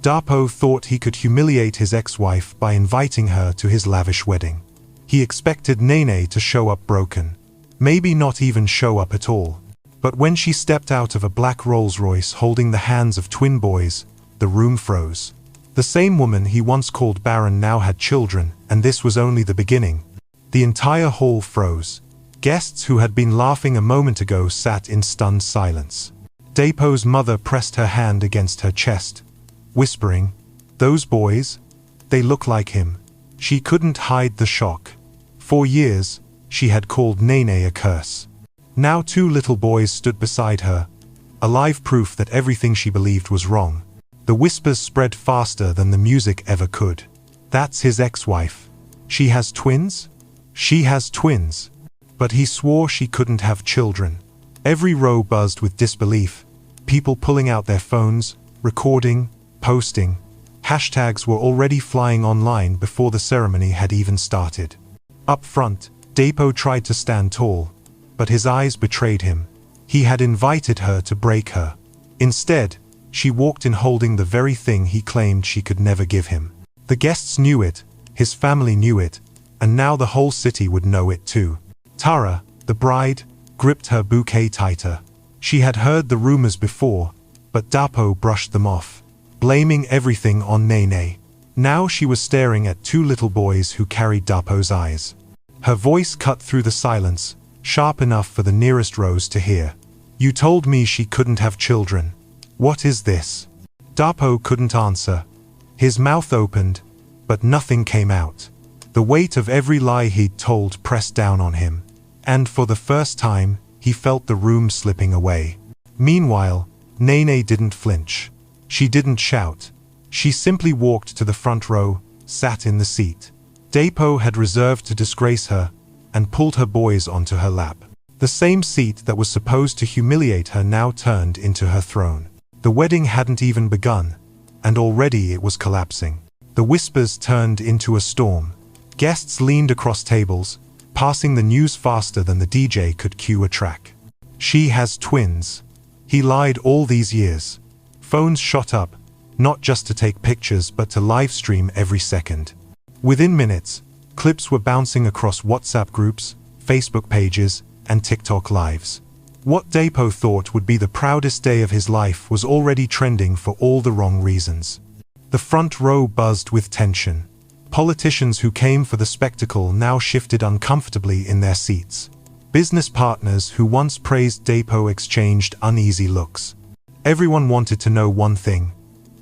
Dapo thought he could humiliate his ex-wife by inviting her to his lavish wedding. He expected Nene to show up broken. Maybe not even show up at all. But when she stepped out of a black Rolls-Royce holding the hands of twin boys, the room froze. The same woman he once called barren now had children, and this was only the beginning. The entire hall froze. Guests who had been laughing a moment ago sat in stunned silence. Dapo's mother pressed her hand against her chest, whispering, "Those boys? They look like him." She couldn't hide the shock. For years, she had called Nene a curse. Now 2 little boys stood beside her, alive proof that everything she believed was wrong. The whispers spread faster than the music ever could. "That's his ex-wife. She has twins? She has twins." But he swore she couldn't have children. Every row buzzed with disbelief. People pulling out their phones, recording, posting. Hashtags were already flying online before the ceremony had even started. Up front, Dapo tried to stand tall, but his eyes betrayed him. He had invited her to break her. Instead, she walked in holding the very thing he claimed she could never give him. The guests knew it, his family knew it, and now the whole city would know it too. Tara, the bride, gripped her bouquet tighter. She had heard the rumors before, but Dapo brushed them off, blaming everything on Nene. Now she was staring at 2 little boys who carried Dapo's eyes. Her voice cut through the silence, sharp enough for the nearest rows to hear. "You told me she couldn't have children. What is this?" Dapo couldn't answer. His mouth opened, but nothing came out. The weight of every lie he'd told pressed down on him, and for the first time, he felt the room slipping away. Meanwhile, Nene didn't flinch. She didn't shout. She simply walked to the front row, sat in the seat. Dapo had reserved to disgrace her, and pulled her boys onto her lap. The same seat that was supposed to humiliate her now turned into her throne. The wedding hadn't even begun, and already it was collapsing. The whispers turned into a storm. Guests leaned across tables, passing the news faster than the DJ could cue a track. "She has twins. He lied all these years." Phones shot up, not just to take pictures but to live stream every second. Within minutes, clips were bouncing across WhatsApp groups, Facebook pages, and TikTok lives. What Dapo thought would be the proudest day of his life was already trending for all the wrong reasons. The front row buzzed with tension. Politicians who came for the spectacle now shifted uncomfortably in their seats. Business partners who once praised Dapo exchanged uneasy looks. Everyone wanted to know one thing.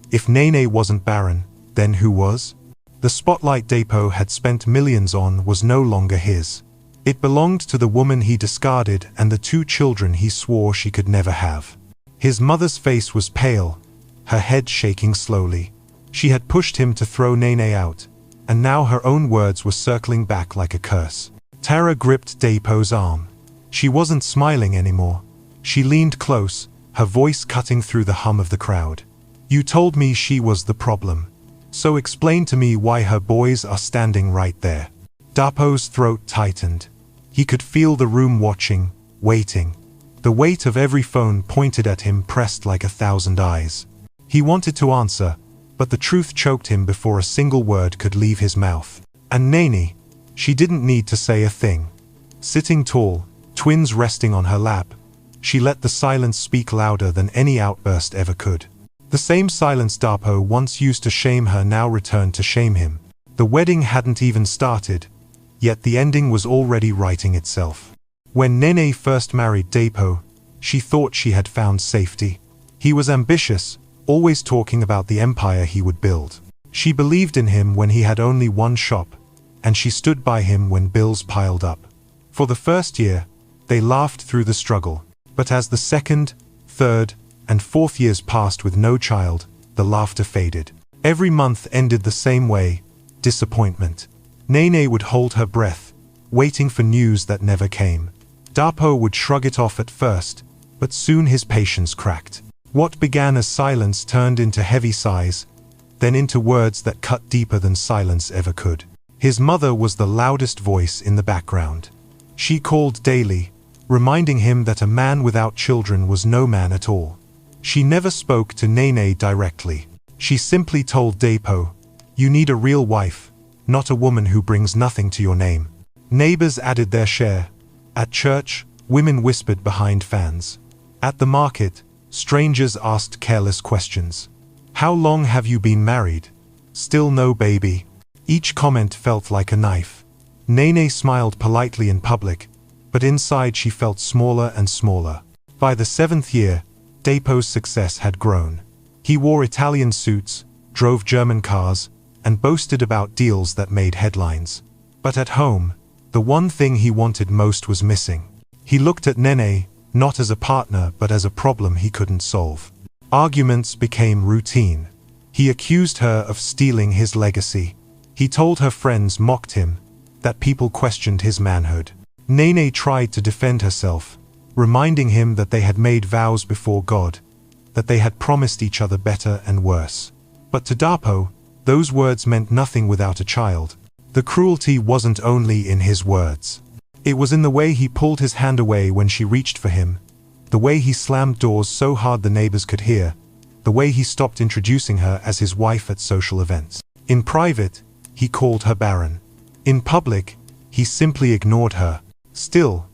If Nene wasn't barren, then who was? The spotlight Dapo had spent millions on was no longer his. It belonged to the woman he discarded and the 2 children he swore she could never have. His mother's face was pale, her head shaking slowly. She had pushed him to throw Nene out, and now her own words were circling back like a curse. Tara gripped Dapo's arm. She wasn't smiling anymore. She leaned close, her voice cutting through the hum of the crowd. "You told me she was the problem. So explain to me why her boys are standing right there." Dapo's throat tightened. He could feel the room watching, waiting. The weight of every phone pointed at him pressed like 1,000 eyes. He wanted to answer, but the truth choked him before a single word could leave his mouth. And Nene, she didn't need to say a thing. Sitting tall, twins resting on her lap, she let the silence speak louder than any outburst ever could. The same silence Dapo once used to shame her now returned to shame him. The wedding hadn't even started, yet the ending was already writing itself. When Nene first married Dapo, she thought she had found safety. He was ambitious, always talking about the empire he would build. She believed in him when he had only one shop, and she stood by him when bills piled up. For the first year, they laughed through the struggle. But as the 2nd, 3rd, and 4th years passed with no child, the laughter faded. Every month ended the same way, disappointment. Nene would hold her breath, waiting for news that never came. Dapo would shrug it off at first, but soon his patience cracked. What began as silence turned into heavy sighs, then into words that cut deeper than silence ever could. His mother was the loudest voice in the background. She called daily, reminding him that a man without children was no man at all. She never spoke to Nene directly. She simply told Dapo, "You need a real wife, not a woman who brings nothing to your name." Neighbors added their share. At church, women whispered behind fans. At the market, strangers asked careless questions. "How long have you been married?" "Still no baby." Each comment felt like a knife. Nene smiled politely in public, but inside she felt smaller and smaller. By the 7th year, Dapo's success had grown. He wore Italian suits, drove German cars, and boasted about deals that made headlines. But at home, the one thing he wanted most was missing. He looked at Nene, not as a partner but as a problem he couldn't solve. Arguments became routine. He accused her of stealing his legacy. He told her friends mocked him, that people questioned his manhood. Nene tried to defend herself, reminding him that they had made vows before God, that they had promised each other better and worse. But to Dapo, those words meant nothing without a child. The cruelty wasn't only in his words. It was in the way he pulled his hand away when she reached for him, the way he slammed doors so hard the neighbors could hear, the way he stopped introducing her as his wife at social events. In private, he called her barren. In public, he simply ignored her. Still,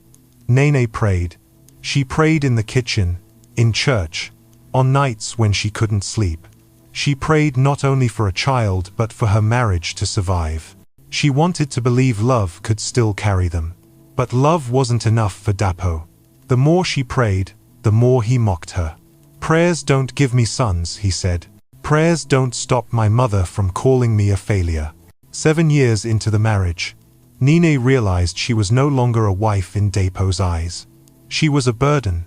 Nene prayed. She prayed in the kitchen, in church, on nights when she couldn't sleep. She prayed not only for a child but for her marriage to survive. She wanted to believe love could still carry them. But love wasn't enough for Dapo. The more she prayed, the more he mocked her. "Prayers don't give me sons," he said. "Prayers don't stop my mother from calling me a failure." 7 years into the marriage, Nene realized she was no longer a wife in Dapo's eyes. She was a burden,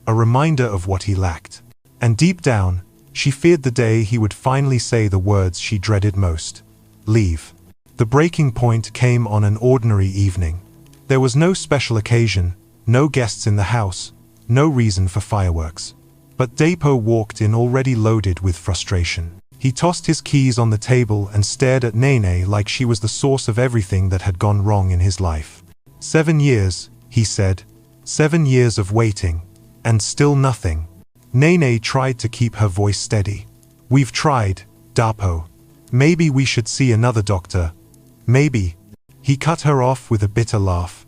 a reminder of what he lacked. And deep down, she feared the day he would finally say the words she dreaded most: leave. The breaking point came on an ordinary evening. There was no special occasion, no guests in the house, no reason for fireworks. But Dapo walked in already loaded with frustration. He tossed his keys on the table and stared at Nene like she was the source of everything that had gone wrong in his life. 7 years, he said. 7 years of waiting. And still nothing. Nene tried to keep her voice steady. "We've tried, Dapo. Maybe we should see another doctor. Maybe." He cut her off with a bitter laugh.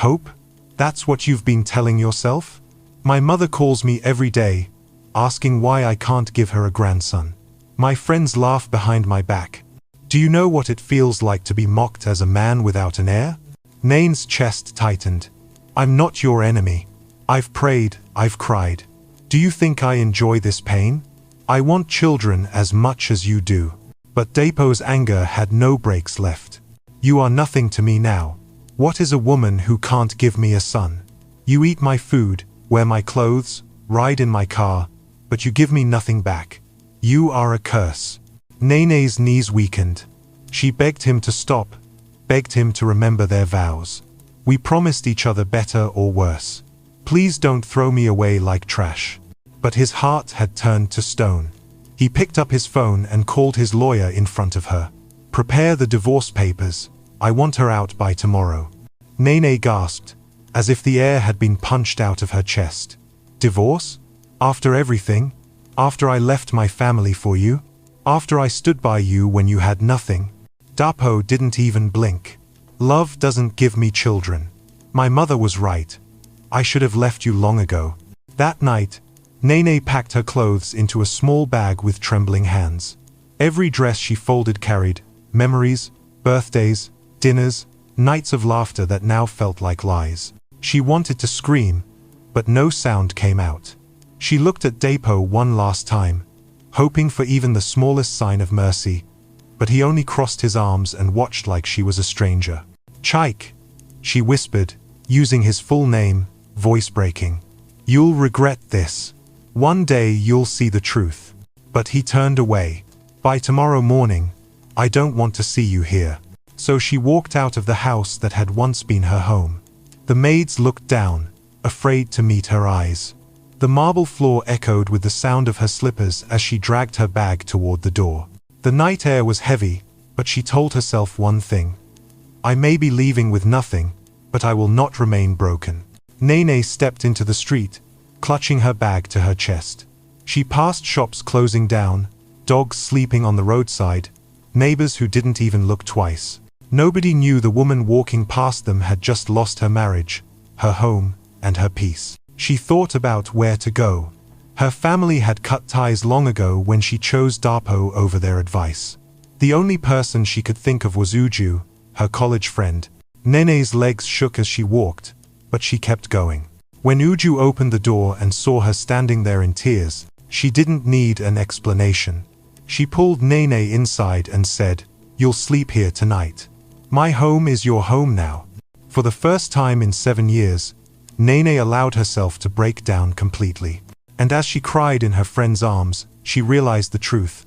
"Hope? That's what you've been telling yourself? My mother calls me every day, asking why I can't give her a grandson. My friends laugh behind my back. Do you know what it feels like to be mocked as a man without an heir?" Nane's chest tightened. "I'm not your enemy. I've prayed, I've cried. Do you think I enjoy this pain? I want children as much as you do." But Dapo's anger had no brakes left. "You are nothing to me now. What is a woman who can't give me a son? You eat my food, wear my clothes, ride in my car, but you give me nothing back. You are a curse." Nene's knees weakened. She begged him to stop, begged him to remember their vows. "We promised each other better or worse. Please don't throw me away like trash." But his heart had turned to stone. He picked up his phone and called his lawyer in front of her. "Prepare the divorce papers. I want her out by tomorrow." Nene gasped, as if the air had been punched out of her chest. "Divorce? After everything? After I left my family for you? After I stood by you when you had nothing?" Dapo didn't even blink. "Love doesn't give me children. My mother was right. I should have left you long ago." That night, Nene packed her clothes into a small bag with trembling hands. Every dress she folded carried memories, birthdays, dinners, nights of laughter that now felt like lies. She wanted to scream, but no sound came out. She looked at Dapo one last time, hoping for even the smallest sign of mercy, but he only crossed his arms and watched like she was a stranger. "Chaik," she whispered, using his full name, voice breaking. "You'll regret this. One day you'll see the truth." But he turned away. "By tomorrow morning, I don't want to see you here." So she walked out of the house that had once been her home. The maids looked down, afraid to meet her eyes. The marble floor echoed with the sound of her slippers as she dragged her bag toward the door. The night air was heavy, but she told herself one thing. "I may be leaving with nothing, but I will not remain broken." Nene stepped into the street, clutching her bag to her chest. She passed shops closing down, dogs sleeping on the roadside, neighbors who didn't even look twice. Nobody knew the woman walking past them had just lost her marriage, her home, and her peace. She thought about where to go. Her family had cut ties long ago when she chose Dapo over their advice. The only person she could think of was Uju, her college friend. Nene's legs shook as she walked, but she kept going. When Uju opened the door and saw her standing there in tears, she didn't need an explanation. She pulled Nene inside and said, "You'll sleep here tonight. My home is your home now." For the first time in 7 years, Nene allowed herself to break down completely. And as she cried in her friend's arms, she realized the truth.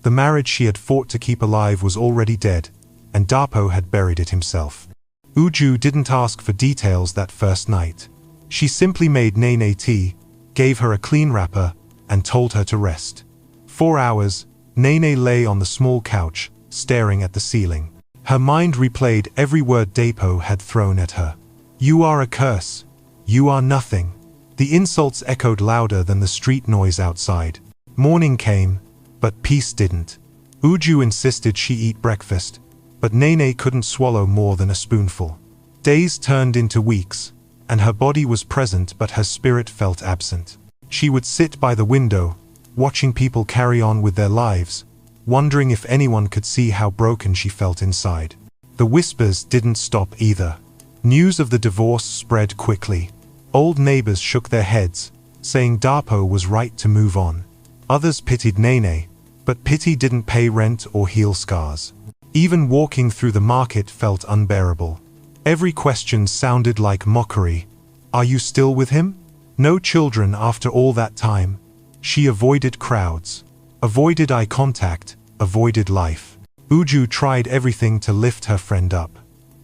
The marriage she had fought to keep alive was already dead, and Dapo had buried it himself. Uju didn't ask for details that first night. She simply made Nene tea, gave her a clean wrapper, and told her to rest. 4 hours, Nene lay on the small couch, staring at the ceiling. Her mind replayed every word Dapo had thrown at her. "You are a curse. You are nothing." The insults echoed louder than the street noise outside. Morning came, but peace didn't. Uju insisted she eat breakfast, but Nene couldn't swallow more than a spoonful. Days turned into weeks, and her body was present but her spirit felt absent. She would sit by the window, watching people carry on with their lives, wondering if anyone could see how broken she felt inside. The whispers didn't stop either. News of the divorce spread quickly. Old neighbors shook their heads, saying Dapo was right to move on. Others pitied Nene, but pity didn't pay rent or heal scars. Even walking through the market felt unbearable. Every question sounded like mockery. "Are you still with him? No children after all that time?" She avoided crowds, avoided eye contact, avoided life. Uju tried everything to lift her friend up.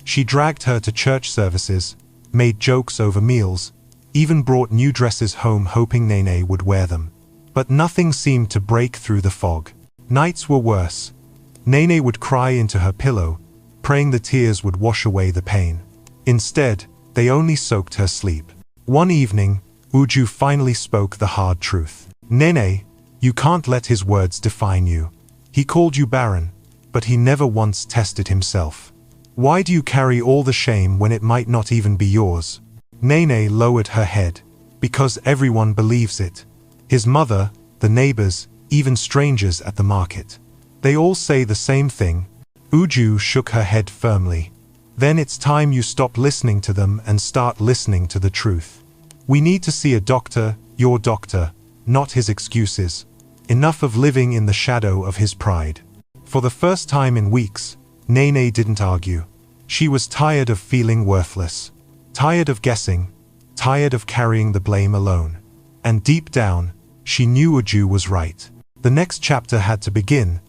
She dragged her to church services, made jokes over meals, even brought new dresses home hoping Nene would wear them. But nothing seemed to break through the fog. Nights were worse. Nene would cry into her pillow, praying the tears would wash away the pain. Instead, they only soaked her sleep. One evening, Uju finally spoke the hard truth. "Nene, you can't let his words define you. He called you barren, but he never once tested himself. Why do you carry all the shame when it might not even be yours?" Nene lowered her head. "Because everyone believes it. His mother, the neighbors, even strangers at the market. They all say the same thing." Uju shook her head firmly. "Then it's time you stop listening to them and start listening to the truth. We need to see a doctor, your doctor, not his excuses. Enough of living in the shadow of his pride." For the first time in weeks, Nene didn't argue. She was tired of feeling worthless. Tired of guessing. Tired of carrying the blame alone. And deep down, she knew Uju was right. The next chapter had to begin,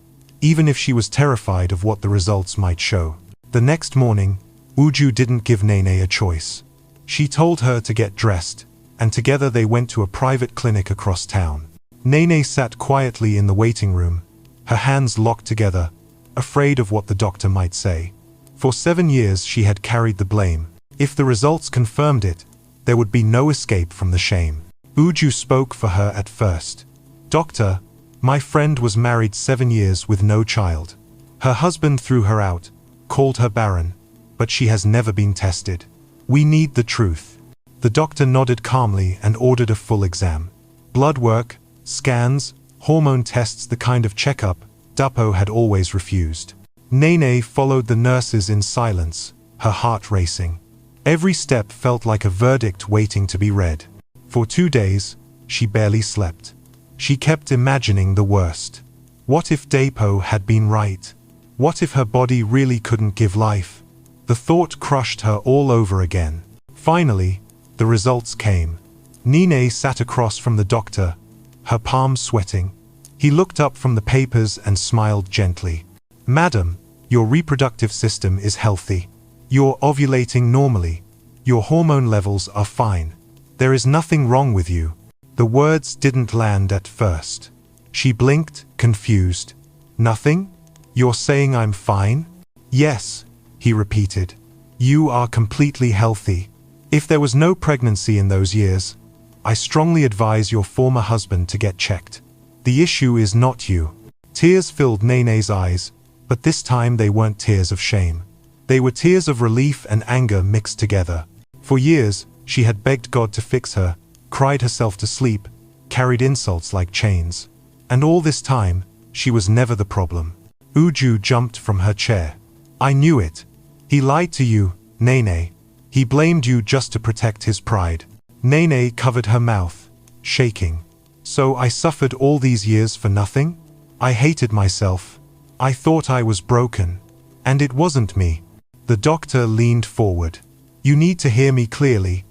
even if she was terrified of what the results might show. The next morning, Uju didn't give Nene a choice. She told her to get dressed, and together they went to a private clinic across town. Nene sat quietly in the waiting room, her hands locked together, afraid of what the doctor might say. For 7 years she had carried the blame. If the results confirmed it, there would be no escape from the shame. Uju spoke for her at first. "Doctor, my friend was married 7 years with no child. Her husband threw her out, called her barren, but she has never been tested. We need the truth." The doctor nodded calmly and ordered a full exam. Blood work, scans, hormone tests, the kind of checkup Dapo had always refused. Nene followed the nurses in silence, her heart racing. Every step felt like a verdict waiting to be read. For 2 days, she barely slept. She kept imagining the worst. What if Dapo had been right? What if her body really couldn't give life? The thought crushed her all over again. Finally, the results came. Nene sat across from the doctor, her palms sweating. He looked up from the papers and smiled gently. "Madam, your reproductive system is healthy. You're ovulating normally. Your hormone levels are fine. There is nothing wrong with you." The words didn't land at first. She blinked, confused. "Nothing? You're saying I'm fine?" "Yes," he repeated. "You are completely healthy. If there was no pregnancy in those years, I strongly advise your former husband to get checked. The issue is not you. Tears filled Nene's eyes, but this time they weren't tears of shame. They were tears of relief and anger mixed together. For years, she had begged God to fix her, cried herself to sleep, carried insults like chains. And all this time, she was never the problem. Uju jumped from her chair. I knew it. He lied to you, Nene. He blamed you just to protect his pride. Nene covered her mouth, shaking. So I suffered all these years for nothing? I hated myself. I thought I was broken. And it wasn't me. The doctor leaned forward. You need to hear me clearly.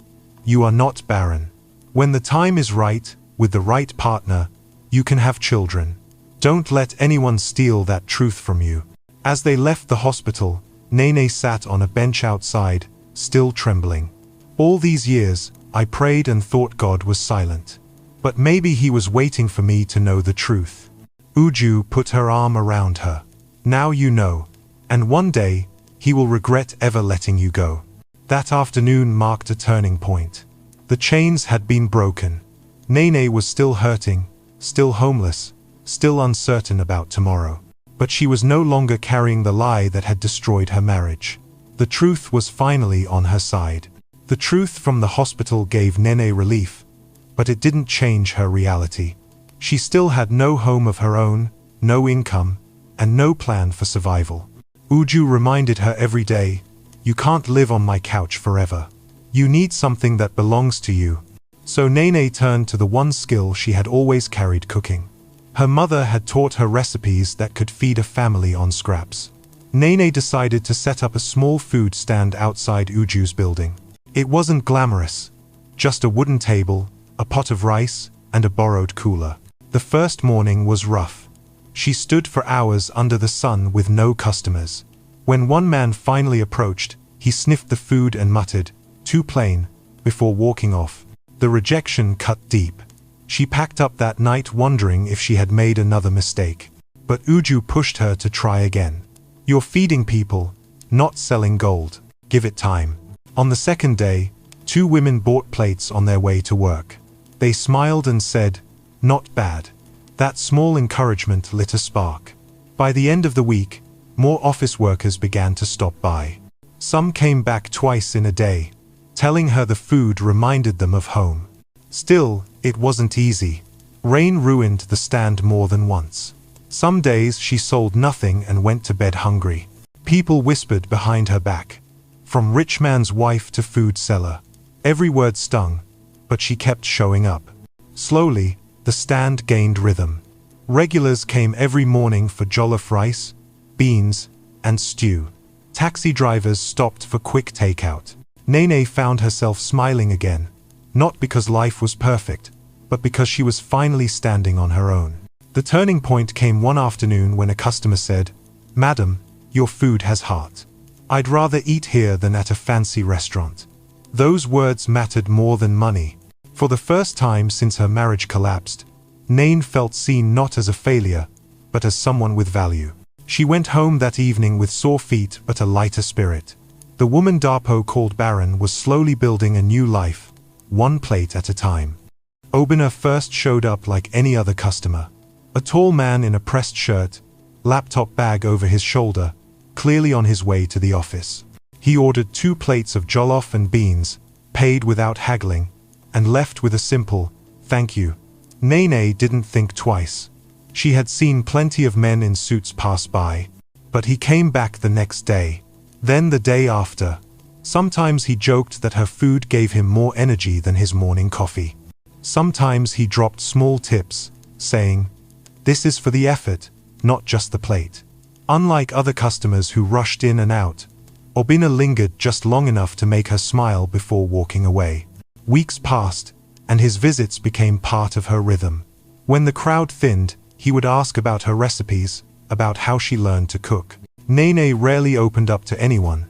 You are not barren. When the time is right, with the right partner, you can have children. Don't let anyone steal that truth from you. As they left the hospital, Nene sat on a bench outside, still trembling. All these years, I prayed and thought God was silent. But maybe he was waiting for me to know the truth. Uju put her arm around her. Now you know. And one day, he will regret ever letting you go. That afternoon marked a turning point. The chains had been broken. Nene was still hurting, still homeless, still uncertain about tomorrow. But she was no longer carrying the lie that had destroyed her marriage. The truth was finally on her side. The truth from the hospital gave Nene relief, but it didn't change her reality. She still had no home of her own, no income, and no plan for survival. Uju reminded her every day, you can't live on my couch forever. You need something that belongs to you. So Nene turned to the one skill she had always carried: cooking. Her mother had taught her recipes that could feed a family on scraps. Nene decided to set up a small food stand outside Uju's building. It wasn't glamorous. Just a wooden table, a pot of rice, and a borrowed cooler. The first morning was rough. She stood for hours under the sun with no customers. When one man finally approached, he sniffed the food and muttered, "Too plain," before walking off. The rejection cut deep. She packed up that night wondering if she had made another mistake. But Uju pushed her to try again. You're feeding people, not selling gold. Give it time. On the second day, 2 women bought plates on their way to work. They smiled and said, "Not bad." That small encouragement lit a spark. By the end of the week, more office workers began to stop by. Some came back twice in a day, telling her the food reminded them of home. Still, it wasn't easy. Rain ruined the stand more than once. Some days she sold nothing and went to bed hungry. People whispered behind her back. From rich man's wife to food seller. Every word stung, but she kept showing up. Slowly, the stand gained rhythm. Regulars came every morning for jollof rice, beans, and stew. Taxi drivers stopped for quick takeout. Nene found herself smiling again, not because life was perfect, but because she was finally standing on her own. The turning point came one afternoon when a customer said, "Madam, your food has heart. I'd rather eat here than at a fancy restaurant." Those words mattered more than money. For the first time since her marriage collapsed, Nene felt seen not as a failure, but as someone with value. She went home that evening with sore feet but a lighter spirit. The woman Darpo called Baron was slowly building a new life, one plate at a time. Obina first showed up like any other customer. A tall man in a pressed shirt, laptop bag over his shoulder, clearly on his way to the office. He ordered 2 plates of jollof and beans, paid without haggling, and left with a simple, "Thank you." Nene didn't think twice. She had seen plenty of men in suits pass by. But he came back the next day. Then the day after. Sometimes he joked that her food gave him more energy than his morning coffee. Sometimes he dropped small tips, saying, "This is for the effort, not just the plate." Unlike other customers who rushed in and out, Obina lingered just long enough to make her smile before walking away. Weeks passed, and his visits became part of her rhythm. When the crowd thinned, he would ask about her recipes, about how she learned to cook. Nene rarely opened up to anyone,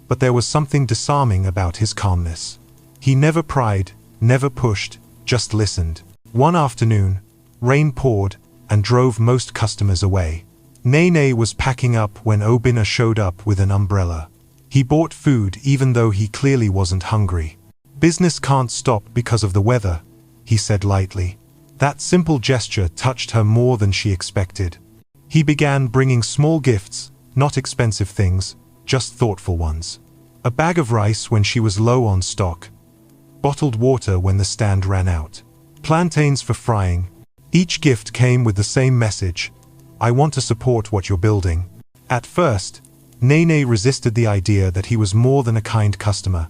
but there was something disarming about his calmness. He never pried, never pushed, just listened. One afternoon, rain poured and drove most customers away. Nene was packing up when Obina showed up with an umbrella. He bought food even though he clearly wasn't hungry. "Business can't stop because of the weather," he said lightly. That simple gesture touched her more than she expected. He began bringing small gifts, not expensive things, just thoughtful ones. A bag of rice when she was low on stock. Bottled water when the stand ran out. Plantains for frying. Each gift came with the same message: I want to support what you're building. At first, Nene resisted the idea that he was more than a kind customer.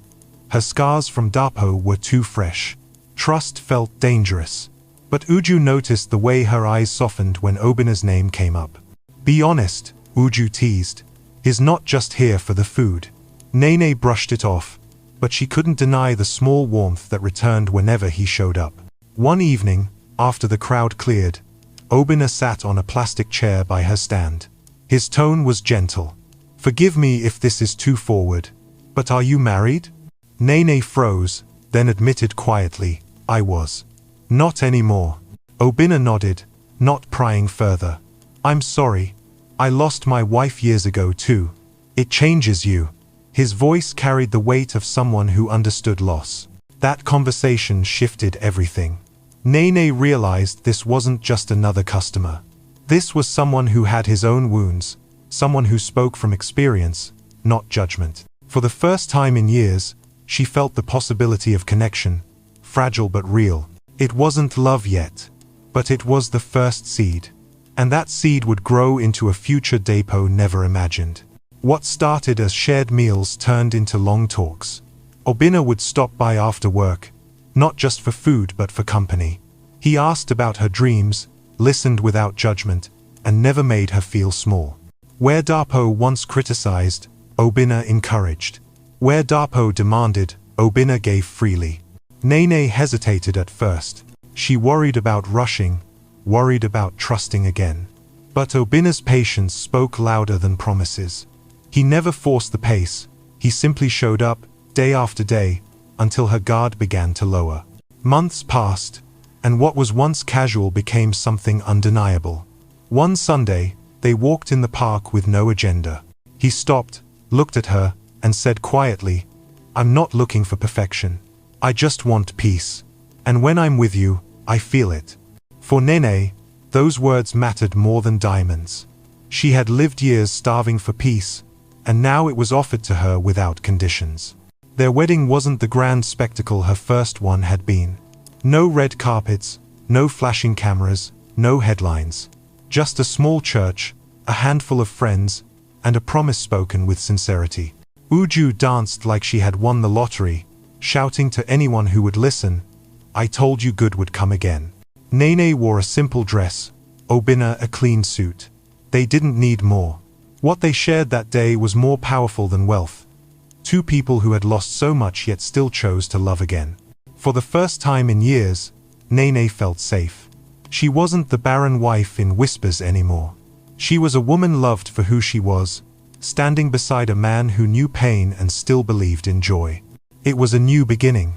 Her scars from Dapo were too fresh. Trust felt dangerous. But Uju noticed the way her eyes softened when Obina's name came up. Be honest, Uju teased. He's not just here for the food. Nene brushed it off, but she couldn't deny the small warmth that returned whenever he showed up. One evening, after the crowd cleared, Obina sat on a plastic chair by her stand. His tone was gentle. Forgive me if this is too forward, but are you married? Nene froze, then admitted quietly, I was. Not anymore. Obina nodded, not prying further. I'm sorry. I lost my wife years ago too. It changes you. His voice carried the weight of someone who understood loss. That conversation shifted everything. Nene realized this wasn't just another customer. This was someone who had his own wounds, someone who spoke from experience, not judgment. For the first time in years, she felt the possibility of connection, fragile but real. It wasn't love yet, but it was the first seed. And that seed would grow into a future Dapo never imagined. What started as shared meals turned into long talks. Obina would stop by after work, not just for food but for company. He asked about her dreams, listened without judgment, and never made her feel small. Where Dapo once criticized, Obina encouraged. Where Dapo demanded, Obina gave freely. Nene hesitated at first. She worried about rushing, worried about trusting again. But Obina's patience spoke louder than promises. He never forced the pace. He simply showed up, day after day, until her guard began to lower. Months passed, and what was once casual became something undeniable. One Sunday, they walked in the park with no agenda. He stopped, looked at her, and said quietly, I'm not looking for perfection. I just want peace. And when I'm with you, I feel it. For Nene, those words mattered more than diamonds. She had lived years starving for peace, and now it was offered to her without conditions. Their wedding wasn't the grand spectacle her first one had been. No red carpets, no flashing cameras, no headlines. Just a small church, a handful of friends, and a promise spoken with sincerity. Uju danced like she had won the lottery, shouting to anyone who would listen, I told you good would come again. Nene wore a simple dress, Obina a clean suit. They didn't need more. What they shared that day was more powerful than wealth. Two people who had lost so much yet still chose to love again. For the first time in years, Nene felt safe. She wasn't the barren wife in whispers anymore. She was a woman loved for who she was, standing beside a man who knew pain and still believed in joy. It was a new beginning,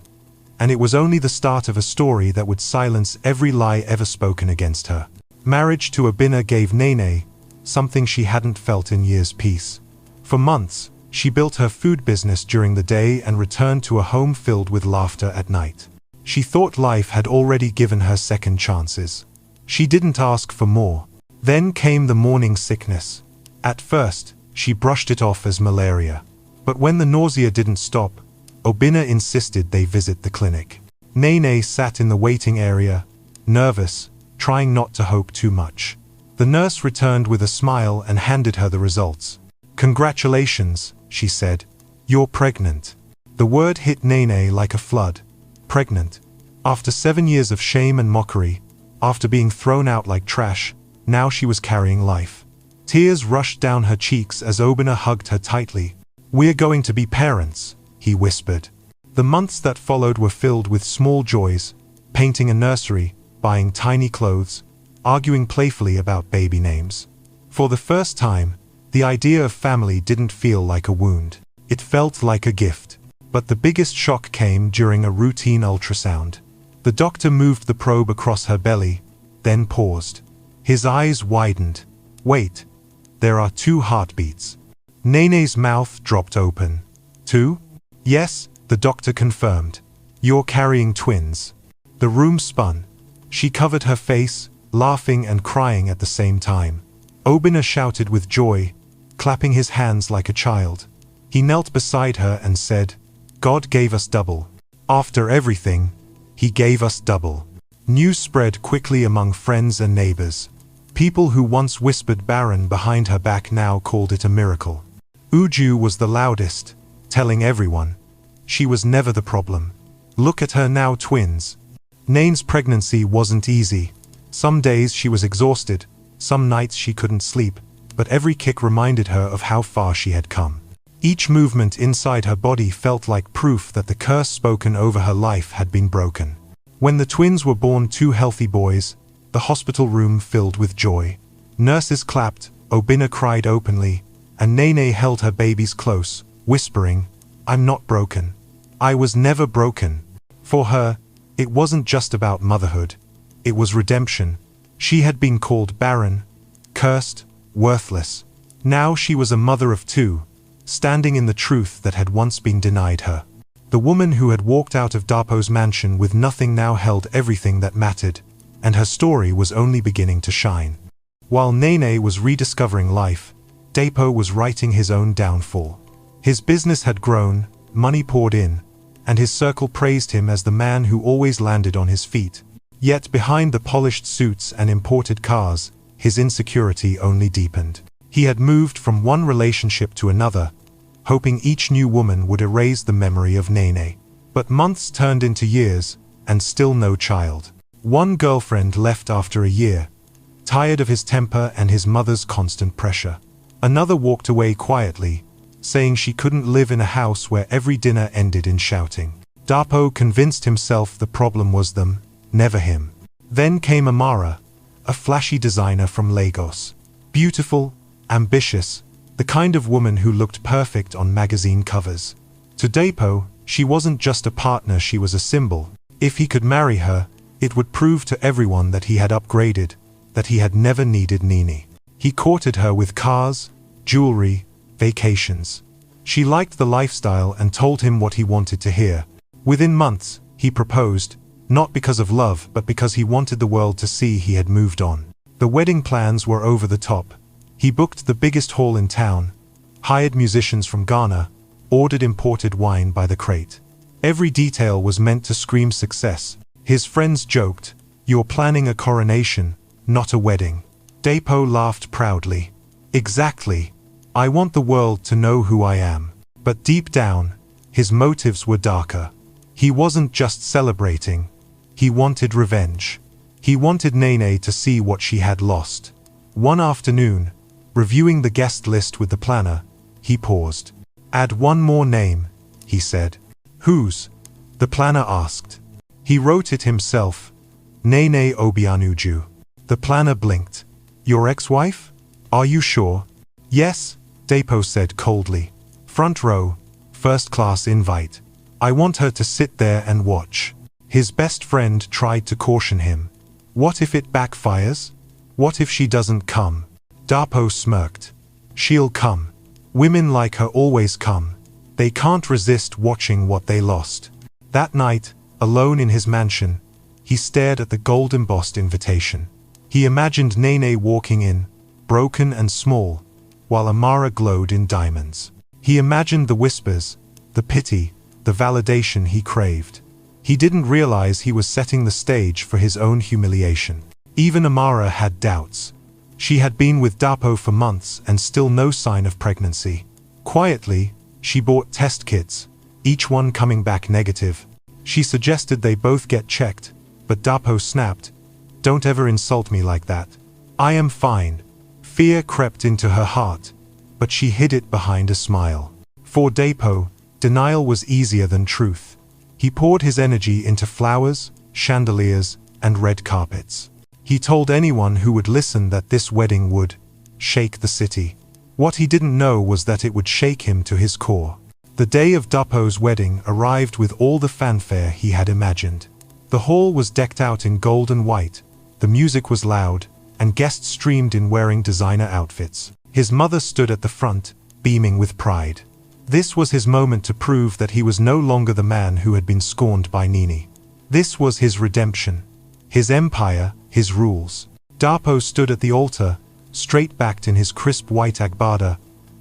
and it was only the start of a story that would silence every lie ever spoken against her. Marriage to Obina gave Nene something she hadn't felt in years: peace. For months, she built her food business during the day and returned to a home filled with laughter at night. She thought life had already given her second chances. She didn't ask for more. Then came the morning sickness. At first, she brushed it off as malaria. But when the nausea didn't stop, Obina insisted they visit the clinic. Nene sat in the waiting area, nervous, trying not to hope too much. The nurse returned with a smile and handed her the results. Congratulations, she said. You're pregnant. The word hit Nene like a flood. Pregnant. After 7 years of shame and mockery, after being thrown out like trash, now she was carrying life. Tears rushed down her cheeks as Obina hugged her tightly. We're going to be parents, he whispered. The months that followed were filled with small joys, painting a nursery, buying tiny clothes, arguing playfully about baby names. For the first time, the idea of family didn't feel like a wound. It felt like a gift. But the biggest shock came during a routine ultrasound. The doctor moved the probe across her belly, then paused. His eyes widened. Wait, there are 2 heartbeats. Nene's mouth dropped open. 2? Yes, the doctor confirmed. You're carrying twins. The room spun. She covered her face, laughing and crying at the same time. Obina shouted with joy, clapping his hands like a child. He knelt beside her and said, "God gave us double. After everything, He gave us double." News spread quickly among friends and neighbors. People who once whispered barren behind her back now called it a miracle. Uju was the loudest, telling everyone. She was never the problem. Look at her now, twins. Nain's pregnancy wasn't easy. Some days she was exhausted, some nights she couldn't sleep, but every kick reminded her of how far she had come. Each movement inside her body felt like proof that the curse spoken over her life had been broken. When the twins were born, two healthy boys, the hospital room filled with joy. Nurses clapped, Obina cried openly, and Nene held her babies close, whispering, "I'm not broken. I was never broken." For her, it wasn't just about motherhood. It was redemption. She had been called barren, cursed, worthless. Now she was a mother of two, standing in the truth that had once been denied her. The woman who had walked out of Dapo's mansion with nothing now held everything that mattered, and her story was only beginning to shine. While Nene was rediscovering life, Dapo was writing his own downfall. His business had grown, money poured in, and his circle praised him as the man who always landed on his feet. Yet behind the polished suits and imported cars, his insecurity only deepened. He had moved from one relationship to another, hoping each new woman would erase the memory of Nene. But months turned into years, and still no child. One girlfriend left after a year, tired of his temper and his mother's constant pressure. Another walked away quietly, saying she couldn't live in a house where every dinner ended in shouting. Dapo convinced himself the problem was them, never him. Then came Amara, a flashy designer from Lagos. Beautiful, ambitious, the kind of woman who looked perfect on magazine covers. To Dapo, she wasn't just a partner, she was a symbol. If he could marry her, it would prove to everyone that he had upgraded, that he had never needed Nene. He courted her with cars, jewelry, vacations. She liked the lifestyle and told him what he wanted to hear. Within months, he proposed, not because of love but because he wanted the world to see he had moved on. The wedding plans were over the top. He booked the biggest hall in town, hired musicians from Ghana, ordered imported wine by the crate. Every detail was meant to scream success. His friends joked, "You're planning a coronation, not a wedding." Dapo laughed proudly. "Exactly. I want the world to know who I am." But deep down, his motives were darker. He wasn't just celebrating. He wanted revenge. He wanted Nene to see what she had lost. One afternoon, reviewing the guest list with the planner, he paused. "Add one more name," he said. "Whose?" the planner asked. He wrote it himself, Nene Obianuju. The planner blinked. "Your ex-wife? Are you sure?" "Yes," Dapo said coldly. "Front row, first-class invite. I want her to sit there and watch." His best friend tried to caution him. "What if it backfires? What if she doesn't come?" Dapo smirked. "She'll come. Women like her always come. They can't resist watching what they lost." That night, alone in his mansion, he stared at the gold-embossed invitation. He imagined Nene walking in, broken and small, while Amara glowed in diamonds. He imagined the whispers, the pity, the validation he craved. He didn't realize he was setting the stage for his own humiliation. Even Amara had doubts. She had been with Dapo for months and still no sign of pregnancy. Quietly, she bought test kits, each one coming back negative. She suggested they both get checked, but Dapo snapped, "Don't ever insult me like that. I am fine." Fear crept into her heart, but she hid it behind a smile. For Dapo, denial was easier than truth. He poured his energy into flowers, chandeliers, and red carpets. He told anyone who would listen that this wedding would shake the city. What he didn't know was that it would shake him to his core. The day of Dapo's wedding arrived with all the fanfare he had imagined. The hall was decked out in gold and white, the music was loud, and guests streamed in wearing designer outfits. His mother stood at the front, beaming with pride. This was his moment to prove that he was no longer the man who had been scorned by Nene. This was his redemption, his empire, his rules. Dapo stood at the altar, straight-backed in his crisp white agbada,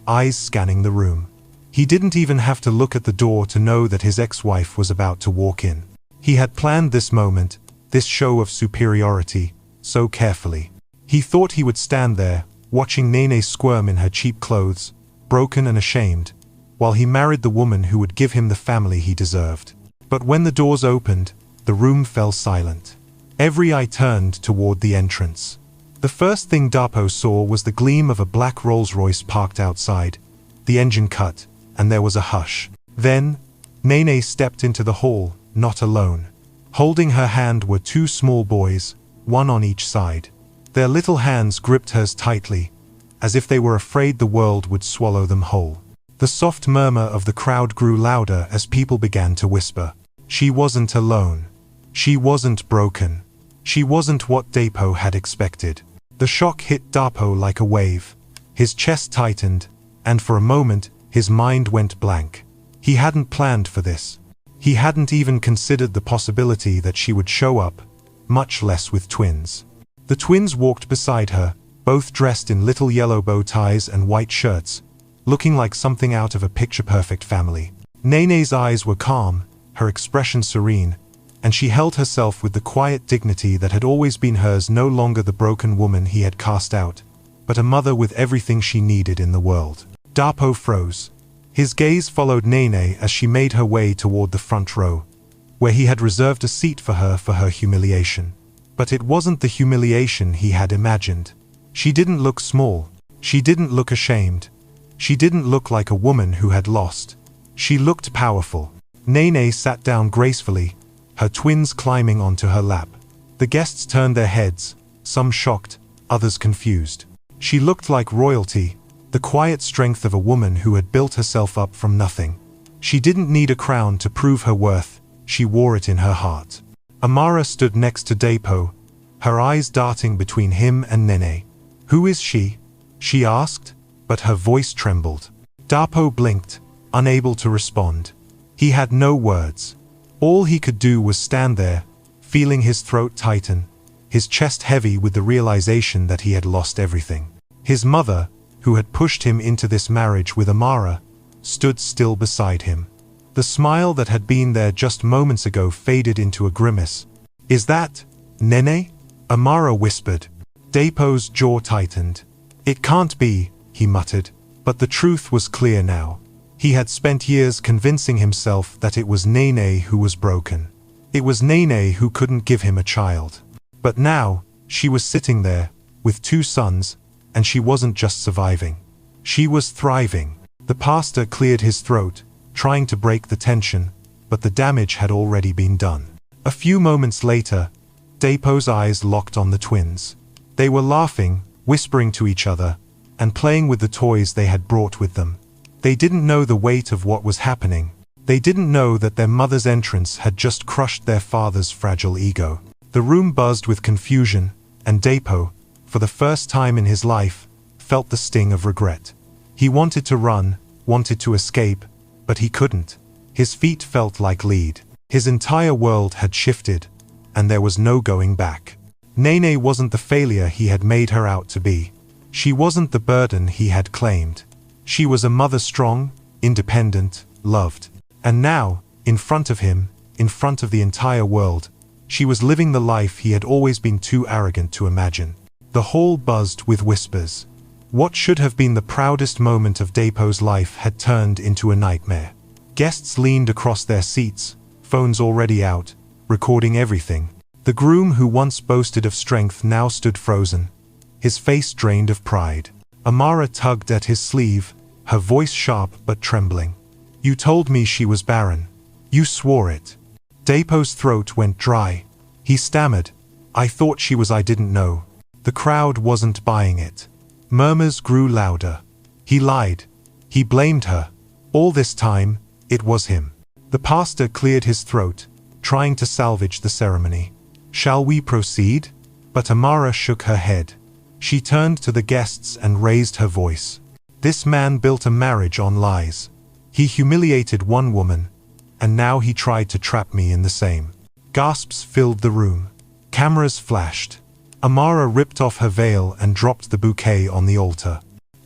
eyes scanning the room. He didn't even have to look at the door to know that his ex-wife was about to walk in. He had planned this moment, this show of superiority, so carefully. He thought he would stand there, watching Nene squirm in her cheap clothes, broken and ashamed, while he married the woman who would give him the family he deserved. But when the doors opened, the room fell silent. Every eye turned toward the entrance. The first thing Dapo saw was the gleam of a black Rolls-Royce parked outside. The engine cut, and there was a hush. Then, Nene stepped into the hall, not alone. Holding her hand were two small boys, one on each side. Their little hands gripped hers tightly, as if they were afraid the world would swallow them whole. The soft murmur of the crowd grew louder as people began to whisper. She wasn't alone. She wasn't broken. She wasn't what Dapo had expected. The shock hit Dapo like a wave. His chest tightened, and for a moment, his mind went blank. He hadn't planned for this. He hadn't even considered the possibility that she would show up, much less with twins. The twins walked beside her, both dressed in little yellow bow ties and white shirts, looking like something out of a picture-perfect family. Nene's eyes were calm, her expression serene, and she held herself with the quiet dignity that had always been hers, no longer the broken woman he had cast out, but a mother with everything she needed in the world. Dapo froze. His gaze followed Nene as she made her way toward the front row, where he had reserved a seat for her humiliation. But it wasn't the humiliation he had imagined. She didn't look small. She didn't look ashamed. She didn't look like a woman who had lost. She looked powerful. Nene sat down gracefully, her twins climbing onto her lap. The guests turned their heads, some shocked, others confused. She looked like royalty, the quiet strength of a woman who had built herself up from nothing. She didn't need a crown to prove her worth, she wore it in her heart. Amara stood next to Dapo, her eyes darting between him and Nene. "Who is she?" she asked, but her voice trembled. Dapo blinked, unable to respond. He had no words. All he could do was stand there, feeling his throat tighten, his chest heavy with the realization that he had lost everything. His mother, who had pushed him into this marriage with Amara, stood still beside him. The smile that had been there just moments ago faded into a grimace. "Is that Nene?" Amara whispered. Dapo's jaw tightened. "It can't be," he muttered, but the truth was clear now. He had spent years convincing himself that it was Nene who was broken. It was Nene who couldn't give him a child. But now, she was sitting there, with two sons, and she wasn't just surviving. She was thriving. The pastor cleared his throat, trying to break the tension, but the damage had already been done. A few moments later, Dapo's eyes locked on the twins. They were laughing, whispering to each other, and playing with the toys they had brought with them. They didn't know the weight of what was happening. They didn't know that their mother's entrance had just crushed their father's fragile ego. The room buzzed with confusion, and Dapo, for the first time in his life, felt the sting of regret. He wanted to run, wanted to escape, but he couldn't. His feet felt like lead. His entire world had shifted, and there was no going back. Nene wasn't the failure he had made her out to be. She wasn't the burden he had claimed. She was a mother strong, independent, loved. And now, in front of him, in front of the entire world, she was living the life he had always been too arrogant to imagine. The hall buzzed with whispers. What should have been the proudest moment of Dapo's life had turned into a nightmare. Guests leaned across their seats, phones already out, recording everything. The groom who once boasted of strength now stood frozen, his face drained of pride. Amara tugged at his sleeve, her voice sharp but trembling. "You told me she was barren. You swore it." Dapo's throat went dry. He stammered, "I thought she was. I didn't know." The crowd wasn't buying it. Murmurs grew louder. He lied. He blamed her. All this time, it was him. The pastor cleared his throat, trying to salvage the ceremony. "Shall we proceed?" But Amara shook her head. She turned to the guests and raised her voice. "This man built a marriage on lies. He humiliated one woman, and now he tried to trap me in the same." Gasps filled the room. Cameras flashed. Amara ripped off her veil and dropped the bouquet on the altar.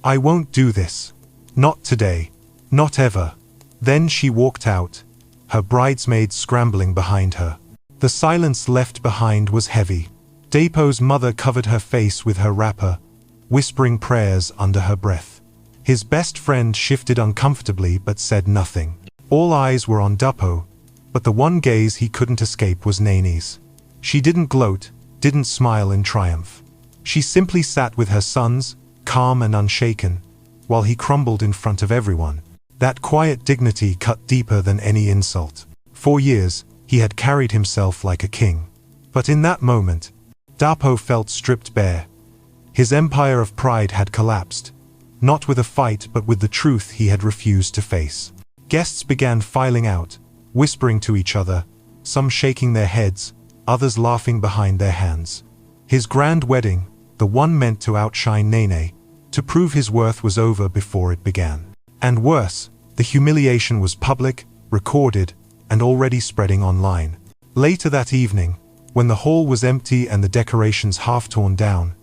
"I won't do this. Not today. Not ever." Then she walked out, her bridesmaids scrambling behind her. The silence left behind was heavy. Dapo's mother covered her face with her wrapper, whispering prayers under her breath. His best friend shifted uncomfortably but said nothing. All eyes were on Dapo, but the one gaze he couldn't escape was Nene's. She didn't gloat, didn't smile in triumph. She simply sat with her sons, calm and unshaken, while he crumbled in front of everyone. That quiet dignity cut deeper than any insult. For years, he had carried himself like a king. But in that moment, Dapo felt stripped bare. His empire of pride had collapsed, not with a fight but with the truth he had refused to face. Guests began filing out, whispering to each other, some shaking their heads, others laughing behind their hands. His grand wedding, the one meant to outshine Nene, to prove his worth, was over before it began. And worse, the humiliation was public, recorded, and already spreading online. Later that evening, when the hall was empty and the decorations half torn down,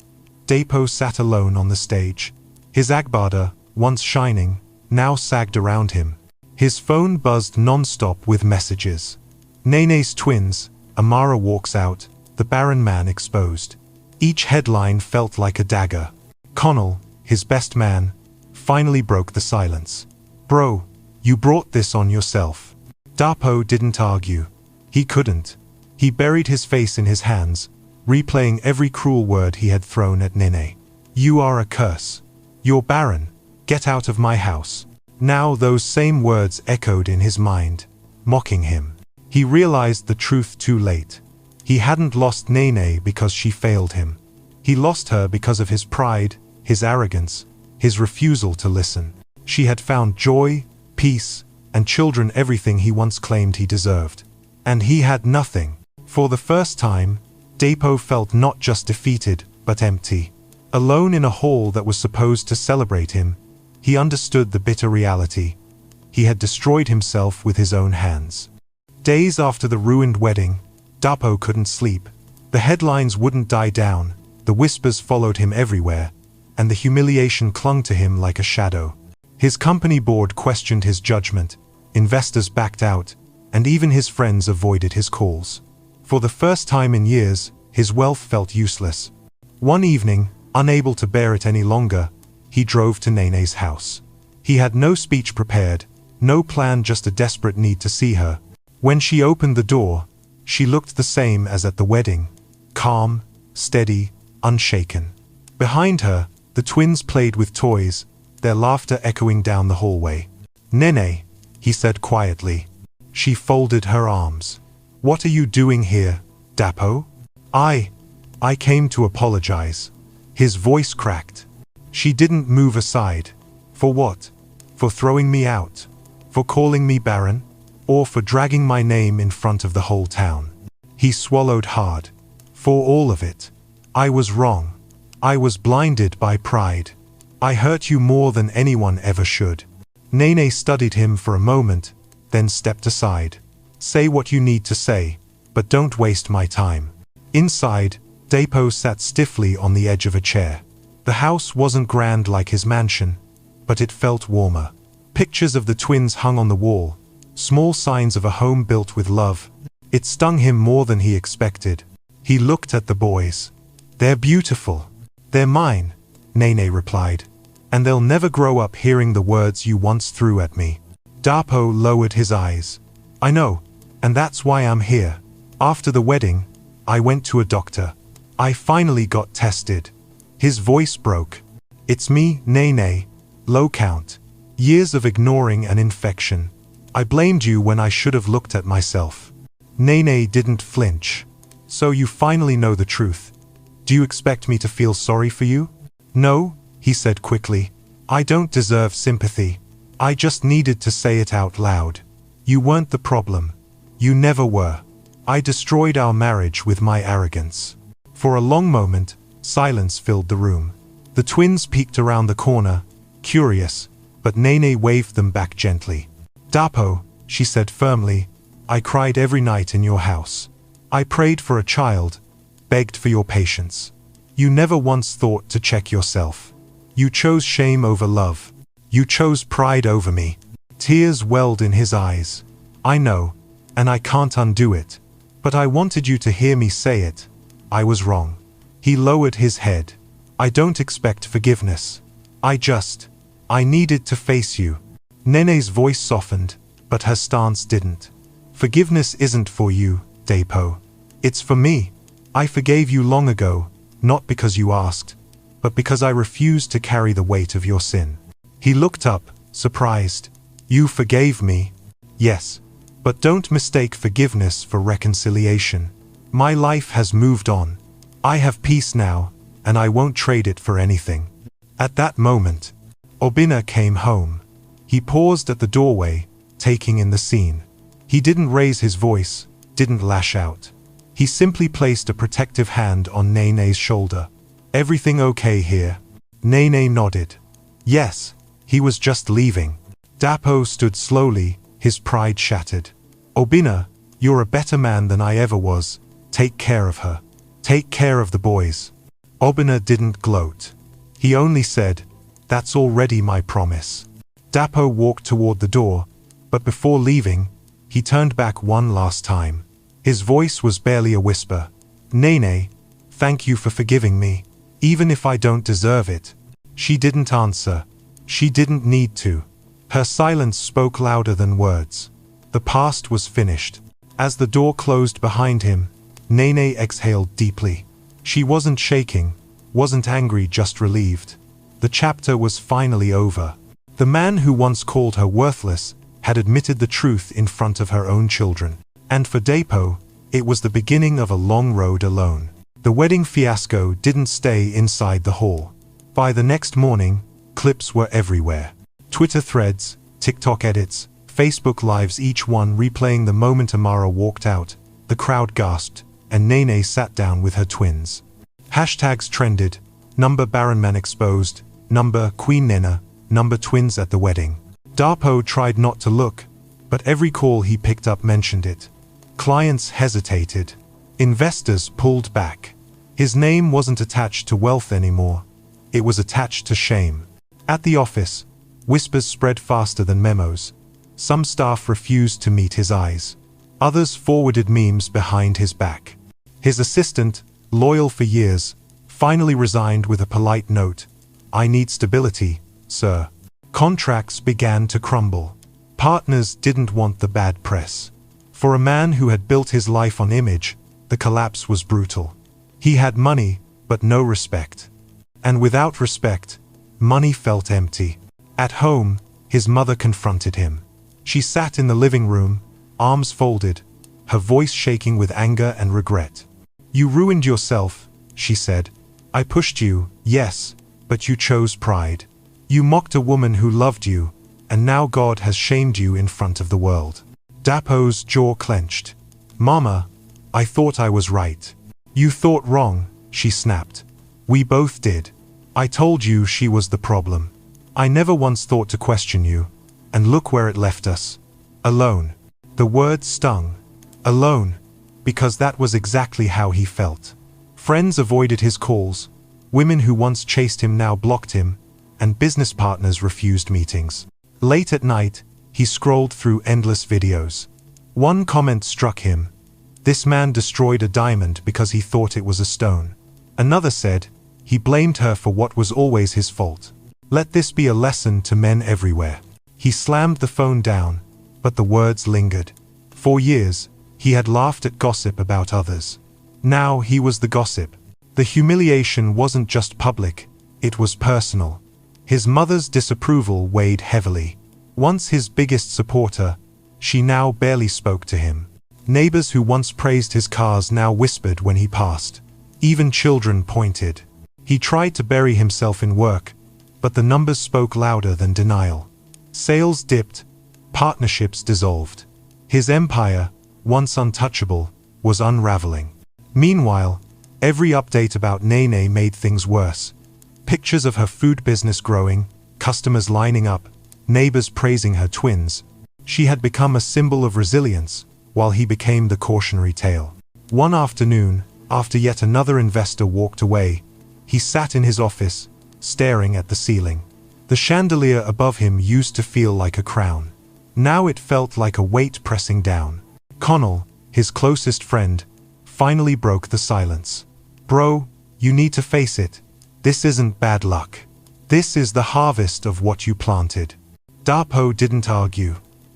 Dapo sat alone on the stage. His agbada, once shining, now sagged around him. His phone buzzed non-stop with messages. Nene's twins, Amara walks out, the barren man exposed. Each headline felt like a dagger. Connell, his best man, finally broke the silence. "Bro, you brought this on yourself." Dapo didn't argue. He couldn't. He buried his face in his hands, replaying every cruel word he had thrown at Nene. "You are a curse. You're barren. Get out of my house." Now those same words echoed in his mind, mocking him. He realized the truth too late. He hadn't lost Nene because she failed him. He lost her because of his pride, his arrogance, his refusal to listen. She had found joy, peace, and children, everything he once claimed he deserved. And he had nothing. For the first time, Dapo felt not just defeated, but empty. Alone in a hall that was supposed to celebrate him, he understood the bitter reality. He had destroyed himself with his own hands. Days after the ruined wedding, Dapo couldn't sleep. The headlines wouldn't die down, the whispers followed him everywhere, and the humiliation clung to him like a shadow. His company board questioned his judgment, investors backed out, and even his friends avoided his calls. For the first time in years, his wealth felt useless. One evening, unable to bear it any longer, he drove to Nene's house. He had no speech prepared, no plan, just a desperate need to see her. When she opened the door, she looked the same as at the wedding, calm, steady, unshaken. Behind her, the twins played with toys, their laughter echoing down the hallway. "Nene," he said quietly. She folded her arms. "What are you doing here, Dapo?" I came to apologize." His voice cracked. She didn't move aside. "For what? For throwing me out? For calling me barren? Or for dragging my name in front of the whole town?" He swallowed hard. "For all of it. I was wrong. I was blinded by pride. I hurt you more than anyone ever should." Nene studied him for a moment, then stepped aside. "Say what you need to say, but don't waste my time." Inside, Dapo sat stiffly on the edge of a chair. The house wasn't grand like his mansion, but it felt warmer. Pictures of the twins hung on the wall, small signs of a home built with love. It stung him more than he expected. He looked at the boys. "They're beautiful. They're mine," Nene replied. "And they'll never grow up hearing the words you once threw at me." Dapo lowered his eyes. "I know, and that's why I'm here. After the wedding, I went to a doctor. I finally got tested." His voice broke. "It's me, Nene. Low count. Years of ignoring an infection. I blamed you when I should have looked at myself." Nene didn't flinch. "So you finally know the truth. Do you expect me to feel sorry for you?" "No," he said quickly. "I don't deserve sympathy. I just needed to say it out loud. You weren't the problem. You never were. I destroyed our marriage with my arrogance." For a long moment, silence filled the room. The twins peeked around the corner, curious, but Nene waved them back gently. "Dapo," she said firmly, "I cried every night in your house. I prayed for a child, begged for your patience. You never once thought to check yourself. You chose shame over love. You chose pride over me. Tears welled in his eyes. I know, and I can't undo it. But I wanted you to hear me say it. I was wrong. He lowered his head. I don't expect forgiveness. I needed to face you. Nene's voice softened, but her stance didn't. Forgiveness isn't for you, Depo. It's for me. I forgave you long ago, not because you asked, but because I refused to carry the weight of your sin. He looked up, surprised. You forgave me? Yes. But don't mistake forgiveness for reconciliation. My life has moved on. I have peace now, and I won't trade it for anything. At that moment, Obinna came home. He paused at the doorway, taking in the scene. He didn't raise his voice, didn't lash out. He simply placed a protective hand on Nene's shoulder. Everything okay here? Nene nodded. Yes, he was just leaving. Dapo stood slowly, his pride shattered. Obinna, you're a better man than I ever was. Take care of her. Take care of the boys. Obinna didn't gloat. He only said, that's already my promise. Dapo walked toward the door, but before leaving, he turned back one last time. His voice was barely a whisper. Nene, thank you for forgiving me, even if I don't deserve it. She didn't answer. She didn't need to. Her silence spoke louder than words. The past was finished. As the door closed behind him, Nene exhaled deeply. She wasn't shaking, wasn't angry, just relieved. The chapter was finally over. The man who once called her worthless had admitted the truth in front of her own children. And for Depo, it was the beginning of a long road alone. The wedding fiasco didn't stay inside the hall. By the next morning, clips were everywhere. Twitter threads, TikTok edits, Facebook lives, each one replaying the moment Amara walked out. The crowd gasped, and Nene sat down with her twins. Hashtags trended, number Baronman exposed, number Queen Nena, number twins at the wedding. Dapo tried not to look, but every call he picked up mentioned it. Clients hesitated. Investors pulled back. His name wasn't attached to wealth anymore. It was attached to shame. At the office, whispers spread faster than memos. Some staff refused to meet his eyes. Others forwarded memes behind his back. His assistant, loyal for years, finally resigned with a polite note. I need stability, sir. Contracts began to crumble. Partners didn't want the bad press. For a man who had built his life on image, the collapse was brutal. He had money, but no respect. And without respect, money felt empty. At home, his mother confronted him. She sat in the living room, arms folded, her voice shaking with anger and regret. You ruined yourself, she said. I pushed you, yes, but you chose pride. You mocked a woman who loved you, and now God has shamed you in front of the world. Dapo's jaw clenched. Mama, I thought I was right. You thought wrong, she snapped. We both did. I told you she was the problem. I never once thought to question you, and look where it left us. Alone. The word stung. Alone. Because that was exactly how he felt. Friends avoided his calls. Women who once chased him now blocked him, and business partners refused meetings. Late at night, he scrolled through endless videos. One comment struck him. This man destroyed a diamond because he thought it was a stone. Another said, he blamed her for what was always his fault. Let this be a lesson to men everywhere. He slammed the phone down, but the words lingered. For years, he had laughed at gossip about others. Now he was the gossip. The humiliation wasn't just public, it was personal. His mother's disapproval weighed heavily. Once his biggest supporter, she now barely spoke to him. Neighbors who once praised his cars now whispered when he passed. Even children pointed. He tried to bury himself in work, but the numbers spoke louder than denial. Sales dipped, partnerships dissolved. His empire, once untouchable, was unraveling. Meanwhile, every update about Nene made things worse. Pictures of her food business growing, customers lining up, neighbors praising her twins. She had become a symbol of resilience, while he became the cautionary tale. One afternoon, after yet another investor walked away, He sat in his office, staring at the ceiling. The chandelier above him used to feel like a crown. Now it felt like a weight pressing down. Connell, his closest friend, finally broke the silence. "Bro, you need to face it. This isn't bad luck. This is the harvest of what you planted." Darpo didn't argue.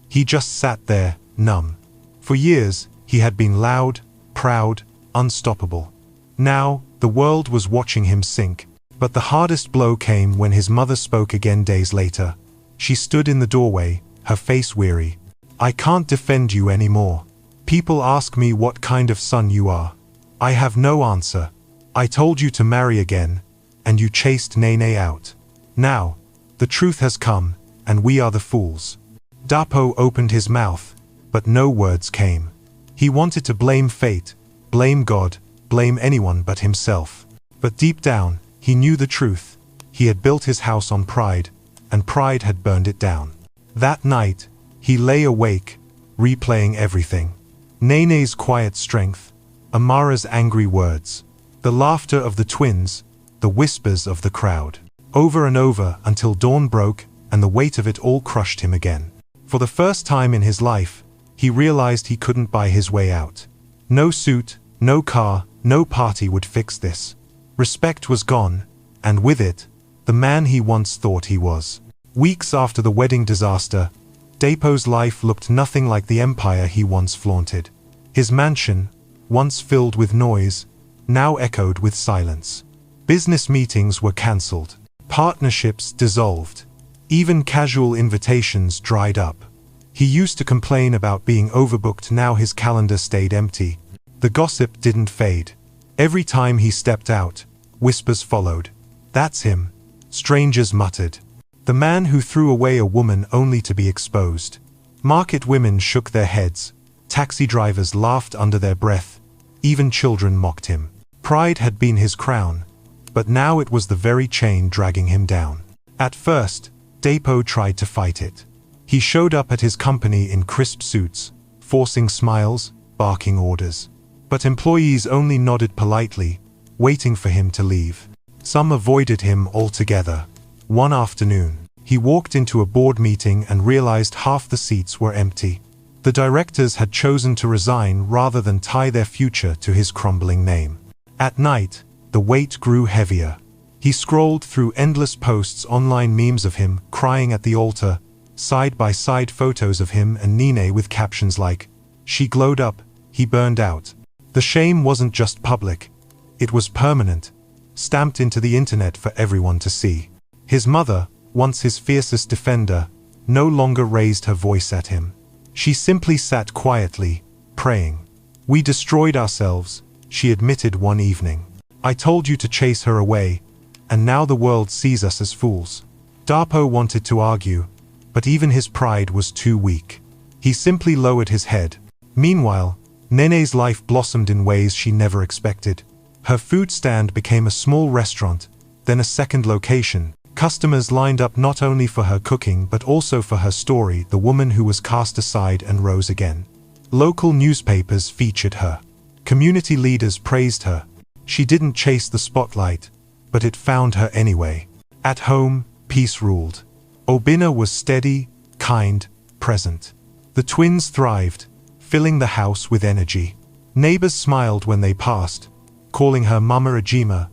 He just sat there, numb. For years, he had been loud, proud, unstoppable. Now, the world was watching him sink. But the hardest blow came when his mother spoke again days later. She stood in the doorway, her face weary. "I can't defend you anymore. People ask me what kind of son you are. I have no answer. I told you to marry again, and you chased Nene out. Now, the truth has come, and we are the fools." Darpo opened his mouth, but no words came. He wanted to blame fate, blame God, blame anyone but himself. But deep down, he knew the truth. He had built his house on pride, and pride had burned it down. That night, he lay awake, replaying everything. Nene's quiet strength, Amara's angry words, the laughter of the twins, the whispers of the crowd. Over and over until dawn broke and the weight of it all crushed him again. For the first time in his life, he realized he couldn't buy his way out. No suit, no car, no party would fix this. Respect was gone, and with it, the man he once thought he was. Weeks after the wedding disaster, Darpo's life looked nothing like the empire he once flaunted. His mansion, once filled with noise, now echoed with silence. Business meetings were cancelled. Partnerships dissolved. Even casual invitations dried up. He used to complain about being overbooked. Now his calendar stayed empty. The gossip didn't fade. Every time he stepped out, whispers followed. "That's him," strangers muttered. "The man who threw away a woman only to be exposed." Market women shook their heads. Taxi drivers laughed under their breath. Even children mocked him. Pride had been his crown, but now it was the very chain dragging him down. At first, Darpo tried to fight it. He showed up at his company in crisp suits, forcing smiles, barking orders. But employees only nodded politely, waiting for him to leave. Some avoided him altogether. One afternoon, he walked into a board meeting and realized half the seats were empty. The directors had chosen to resign rather than tie their future to his crumbling name. At night, the weight grew heavier. He scrolled through endless posts, online memes of him crying at the altar, side-by-side photos of him and Nene with captions like, "She glowed up, he burned out." The shame wasn't just public, it was permanent, stamped into the internet for everyone to see. His mother, once his fiercest defender, no longer raised her voice at him. She simply sat quietly, praying. "We destroyed ourselves," she admitted one evening. "I told you to chase her away, and now the world sees us as fools." Darpo wanted to argue, but even his pride was too weak. He simply lowered his head. Meanwhile, Nene's life blossomed in ways she never expected. Her food stand became a small restaurant, then a second location. Customers lined up not only for her cooking but also for her story, the woman who was cast aside and rose again. Local newspapers featured her. Community leaders praised her. She didn't chase the spotlight, but it found her anyway. At home, peace ruled. Obina was steady, kind, present. The twins thrived, filling the house with energy. Neighbors smiled when they passed, calling her Mama Ajima,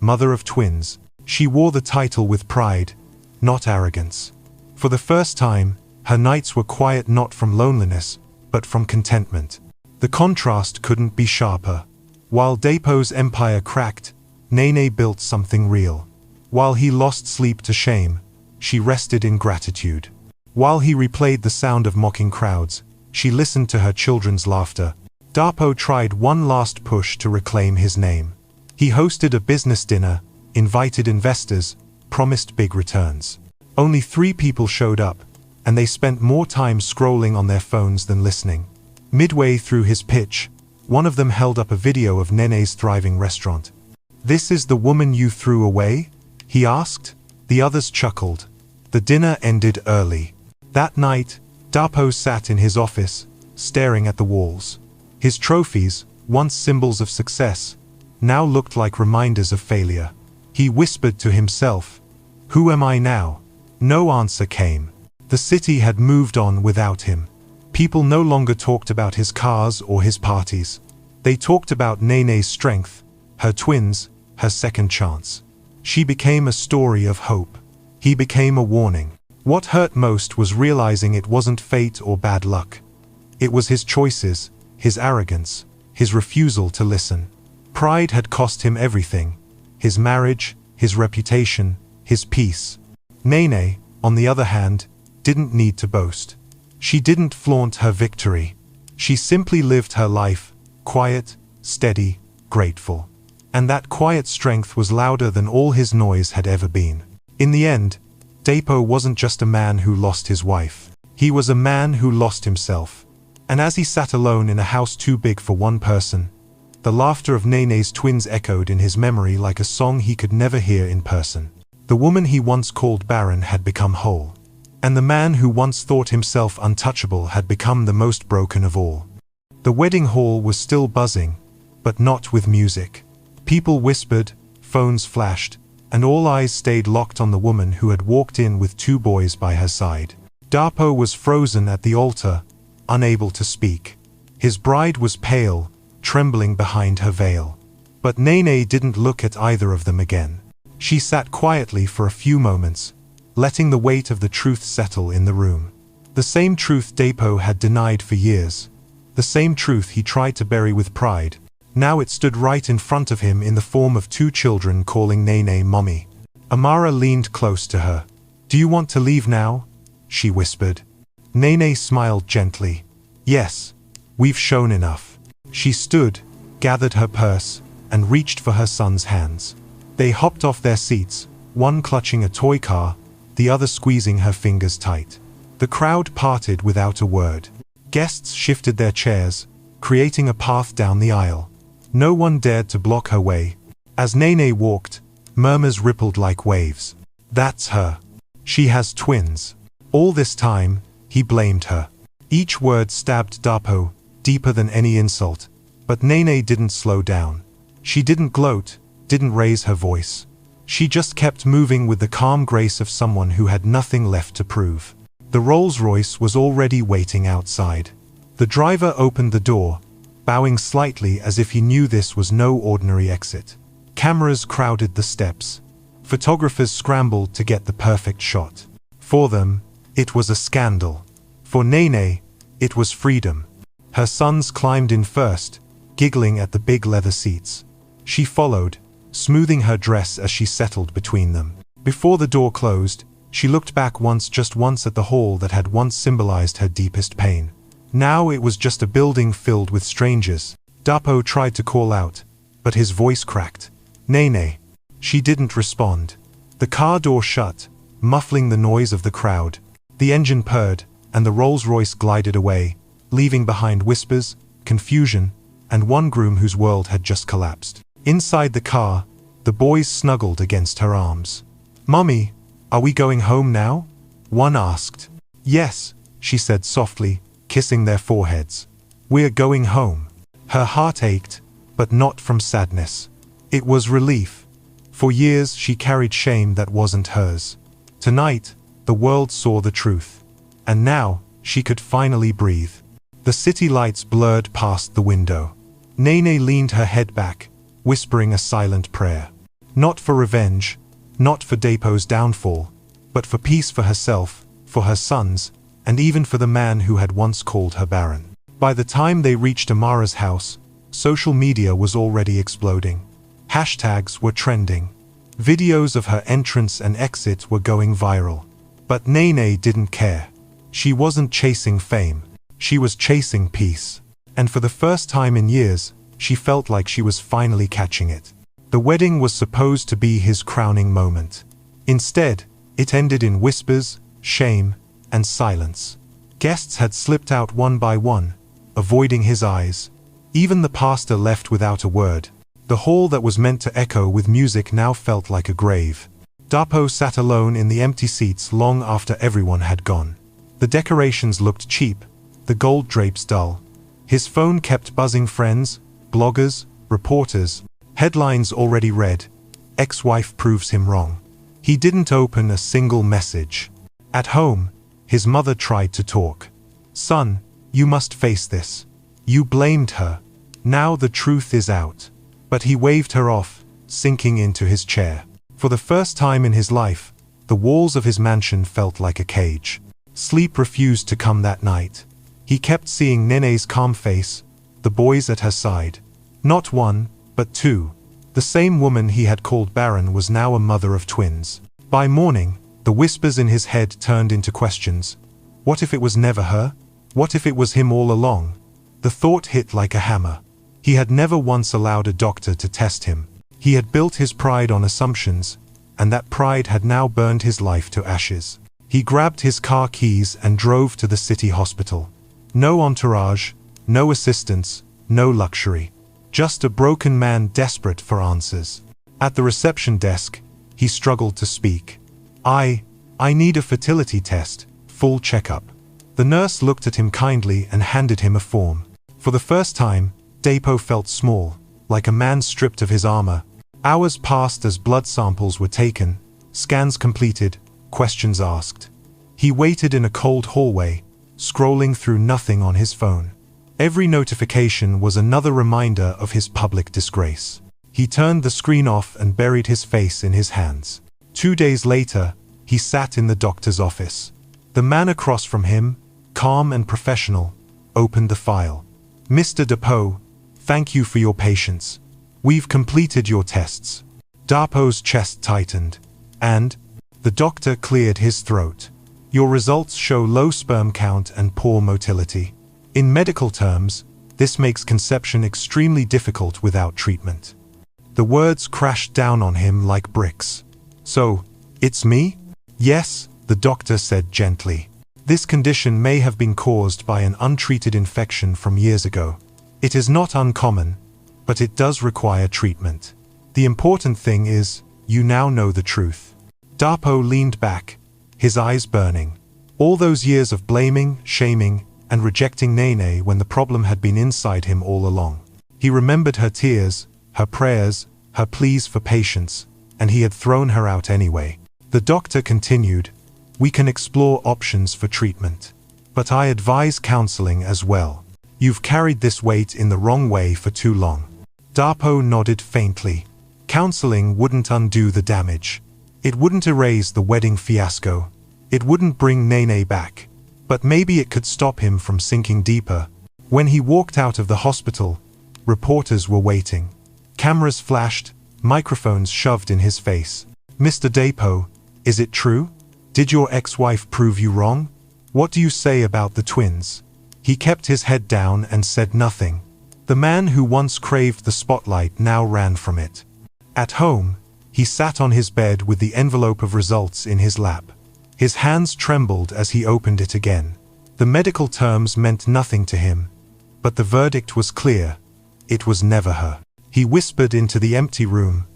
mother of twins. She wore the title with pride, not arrogance. For the first time, her nights were quiet not from loneliness, but from contentment. The contrast couldn't be sharper. While Darpo's empire cracked, Nene built something real. While he lost sleep to shame, she rested in gratitude. While he replayed the sound of mocking crowds, she listened to her children's laughter. Darpo tried one last push to reclaim his name. He hosted a business dinner, invited investors, promised big returns. Only 3 people showed up, and they spent more time scrolling on their phones than listening. Midway through his pitch, one of them held up a video of Nene's thriving restaurant. "This is the woman you threw away?" he asked. The others chuckled. The dinner ended early. That night, Darpo sat in his office, staring at the walls. His trophies, once symbols of success, now looked like reminders of failure. He whispered to himself, "Who am I now?" No answer came. The city had moved on without him. People no longer talked about his cars or his parties. They talked about Nene's strength, her twins, her second chance. She became a story of hope. He became a warning. What hurt most was realizing it wasn't fate or bad luck. It was his choices, his arrogance, his refusal to listen. Pride had cost him everything: his marriage, his reputation, his peace. Nene, on the other hand, didn't need to boast. She didn't flaunt her victory. She simply lived her life, quiet, steady, grateful. And that quiet strength was louder than all his noise had ever been. In the end, Dapo wasn't just a man who lost his wife. He was a man who lost himself. And as he sat alone in a house too big for one person, the laughter of Nene's twins echoed in his memory like a song he could never hear in person. The woman he once called barren had become whole. And the man who once thought himself untouchable had become the most broken of all. The wedding hall was still buzzing, but not with music. People whispered, phones flashed, and all eyes stayed locked on the woman who had walked in with 2 boys by her side. Dapo was frozen at the altar, unable to speak. His bride was pale, trembling behind her veil. But Nene didn't look at either of them again. She sat quietly for a few moments, letting the weight of the truth settle in the room. The same truth Dapo had denied for years. The same truth he tried to bury with pride. Now it stood right in front of him in the form of 2 children calling Nene mommy. Amara leaned close to her. "Do you want to leave now?" she whispered. Nene smiled gently. "Yes, we've shown enough." She stood, gathered her purse, and reached for her son's hands. They hopped off their seats, one clutching a toy car, the other squeezing her fingers tight. The crowd parted without a word. Guests shifted their chairs, creating a path down the aisle. No one dared to block her way. As Nene walked, murmurs rippled like waves. "That's her. She has twins." All this time, he blamed her. Each word stabbed Dapo, deeper than any insult. But Nene didn't slow down. She didn't gloat, didn't raise her voice. She just kept moving with the calm grace of someone who had nothing left to prove. The Rolls-Royce was already waiting outside. The driver opened the door, bowing slightly as if he knew this was no ordinary exit. Cameras crowded the steps. Photographers scrambled to get the perfect shot. For them, it was a scandal. For Nene, it was freedom. Her sons climbed in first, giggling at the big leather seats. She followed, smoothing her dress as she settled between them. Before the door closed, she looked back just once at the hall that had once symbolized her deepest pain. Now it was just a building filled with strangers. Dapo tried to call out, but his voice cracked. "Nene." She didn't respond. The car door shut, muffling the noise of the crowd. The engine purred, and the Rolls-Royce glided away, leaving behind whispers, confusion, and one groom whose world had just collapsed. Inside the car, the boys snuggled against her arms. "Mommy, are we going home now?" one asked. "Yes," she said softly, kissing their foreheads. "We're going home." Her heart ached, but not from sadness. It was relief. For years she carried shame that wasn't hers. Tonight, the world saw the truth. And now, she could finally breathe. The city lights blurred past the window. Nene leaned her head back, whispering a silent prayer. Not for revenge, not for Dapo's downfall, but for peace for herself, for her sons, and even for the man who had once called her barren. By the time they reached Amara's house, social media was already exploding. Hashtags were trending. Videos of her entrance and exit were going viral. But Nene didn't care. She wasn't chasing fame. She was chasing peace. And for the first time in years, she felt like she was finally catching it. The wedding was supposed to be his crowning moment. Instead, it ended in whispers, shame, and silence. Guests had slipped out one by one, avoiding his eyes. Even the pastor left without a word. The hall that was meant to echo with music now felt like a grave. Dapo sat alone in the empty seats long after everyone had gone. The decorations looked cheap, the gold drapes dull. His phone kept buzzing friends, bloggers, reporters. Headlines already read, ex-wife proves him wrong. He didn't open a single message. At home, his mother tried to talk. Son, you must face this. You blamed her. Now the truth is out. But he waved her off, sinking into his chair. For the first time in his life, the walls of his mansion felt like a cage. Sleep refused to come that night. He kept seeing Nene's calm face, the boys at her side. Not one, but two. The same woman he had called Baron was now a mother of twins. By morning, the whispers in his head turned into questions. What if it was never her? What if it was him all along? The thought hit like a hammer. He had never once allowed a doctor to test him. He had built his pride on assumptions, and that pride had now burned his life to ashes. He grabbed his car keys and drove to the city hospital. No entourage, no assistance, no luxury. Just a broken man desperate for answers. At the reception desk, he struggled to speak. I need a fertility test, full checkup. The nurse looked at him kindly and handed him a form. For the first time, Dapo felt small, like a man stripped of his armor. Hours passed as blood samples were taken, scans completed, questions asked. He waited in a cold hallway, scrolling through nothing on his phone. Every notification was another reminder of his public disgrace. He turned the screen off and buried his face in his hands. 2 days later, he sat in the doctor's office. The man across from him, calm and professional, opened the file. Mr. Dapo, thank you for your patience. We've completed your tests. Dapo's chest tightened, and the doctor cleared his throat. Your results show low sperm count and poor motility. In medical terms, this makes conception extremely difficult without treatment. The words crashed down on him like bricks. So, it's me? Yes, the doctor said gently. This condition may have been caused by an untreated infection from years ago. It is not uncommon, but it does require treatment. The important thing is, you now know the truth. Dapo leaned back, his eyes burning. All those years of blaming, shaming, and rejecting Nene when the problem had been inside him all along. He remembered her tears, her prayers, her pleas for patience, and he had thrown her out anyway. The doctor continued, we can explore options for treatment. But I advise counseling as well. You've carried this weight in the wrong way for too long. Dapo nodded faintly. Counseling wouldn't undo the damage. It wouldn't erase the wedding fiasco. It wouldn't bring Nene back. But maybe it could stop him from sinking deeper. When he walked out of the hospital, reporters were waiting. Cameras flashed, microphones shoved in his face. Mr. Dapo, is it true? Did your ex-wife prove you wrong? What do you say about the twins? He kept his head down and said nothing. The man who once craved the spotlight now ran from it. At home, he sat on his bed with the envelope of results in his lap. His hands trembled as he opened it again. The medical terms meant nothing to him, but the verdict was clear. It was never her. He whispered into the empty room,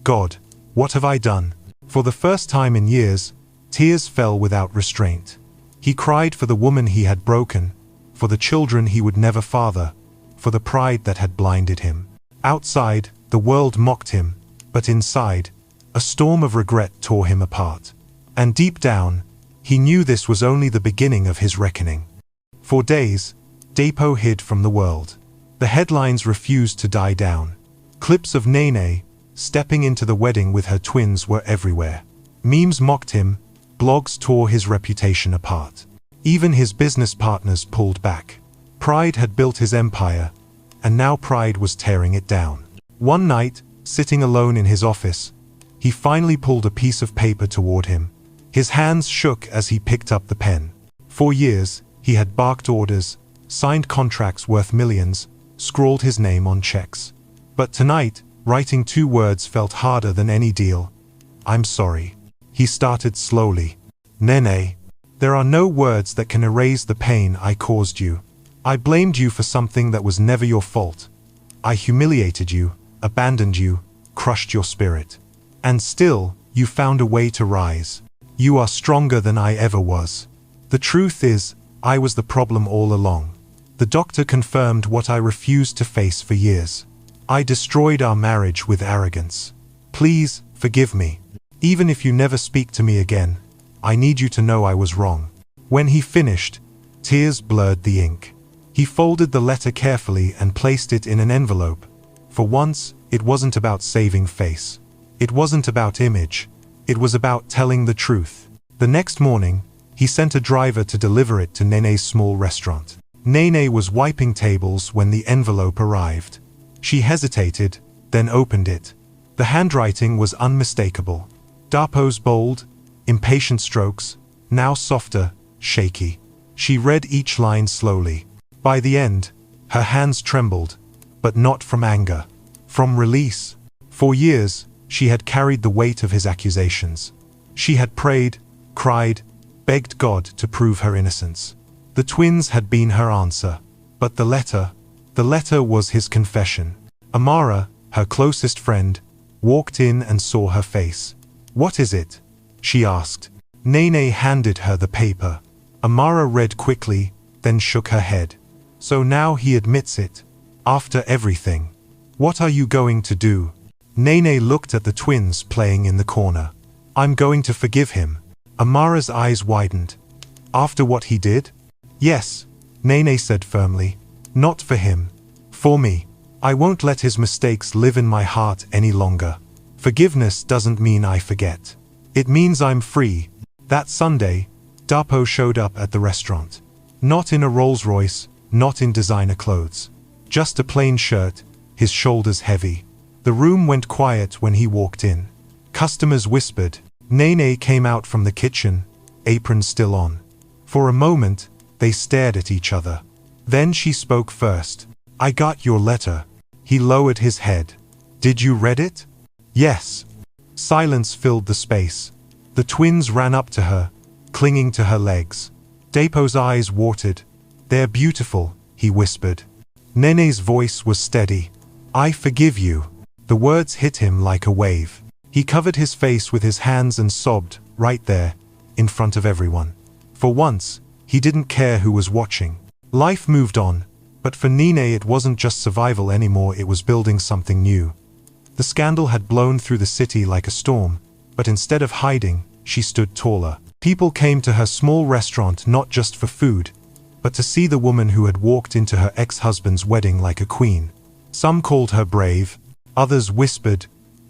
God, what have I done? For the first time in years, tears fell without restraint. He cried for the woman he had broken, for the children he would never father, for the pride that had blinded him. Outside, the world mocked him, but inside, a storm of regret tore him apart. And deep down, he knew this was only the beginning of his reckoning. For days, Dapo hid from the world. The headlines refused to die down. Clips of Nene, stepping into the wedding with her twins, were everywhere. Memes mocked him, blogs tore his reputation apart. Even his business partners pulled back. Pride had built his empire, and now pride was tearing it down. One night, sitting alone in his office, he finally pulled a piece of paper toward him. His hands shook as he picked up the pen. For years, he had barked orders, signed contracts worth millions, scrawled his name on checks. But tonight, writing 2 words felt harder than any deal. I'm sorry. He started slowly. Nene, there are no words that can erase the pain I caused you. I blamed you for something that was never your fault. I humiliated you, abandoned you, crushed your spirit. And still, you found a way to rise. You are stronger than I ever was. The truth is, I was the problem all along. The doctor confirmed what I refused to face for years. I destroyed our marriage with arrogance. Please, Forgive me. Even if you never speak to me again, I need you to know I was wrong." When he finished, tears blurred the ink. He folded the letter carefully and placed it in an envelope. For once, it wasn't about saving face. It wasn't about image. It was about telling the truth. The next morning, he sent a driver to deliver it to Nene's small restaurant. Nene was wiping tables when the envelope arrived. She hesitated, then opened it. The handwriting was unmistakable. Dapo's bold, impatient strokes, now softer, shaky. She read each line slowly. By the end, her hands trembled, but not from anger, from release. For years, she had carried the weight of his accusations. She had prayed, cried, begged God to prove her innocence. The twins had been her answer. But the letter was his confession. Amara, her closest friend, walked in and saw her face. "What is it?" she asked. Nene handed her the paper. Amara read quickly, then shook her head. "So now he admits it. After everything. What are you going to do?" Nene looked at the twins playing in the corner. "I'm going to forgive him." Amara's eyes widened. "After what he did?" "Yes," Nene said firmly. "Not for him. For me. I won't let his mistakes live in my heart any longer. Forgiveness doesn't mean I forget. It means I'm free." That Sunday, Dapo showed up at the restaurant. Not in a Rolls-Royce, not in designer clothes. Just a plain shirt, his shoulders heavy. The room went quiet when he walked in. Customers whispered. Nene came out from the kitchen, apron still on. For a moment, they stared at each other. Then she spoke first. "I got your letter." He lowered his head. "Did you read it?" "Yes." Silence filled the space. The twins ran up to her, clinging to her legs. Dapo's eyes watered. "They're beautiful," he whispered. Nene's voice was steady. "I forgive you." The words hit him like a wave. He covered his face with his hands and sobbed, right there, in front of everyone. For once, he didn't care who was watching. Life moved on, but for Nene it wasn't just survival anymore, it was building something new. The scandal had blown through the city like a storm, but instead of hiding, she stood taller. People came to her small restaurant not just for food, but to see the woman who had walked into her ex-husband's wedding like a queen. Some called her brave, others whispered,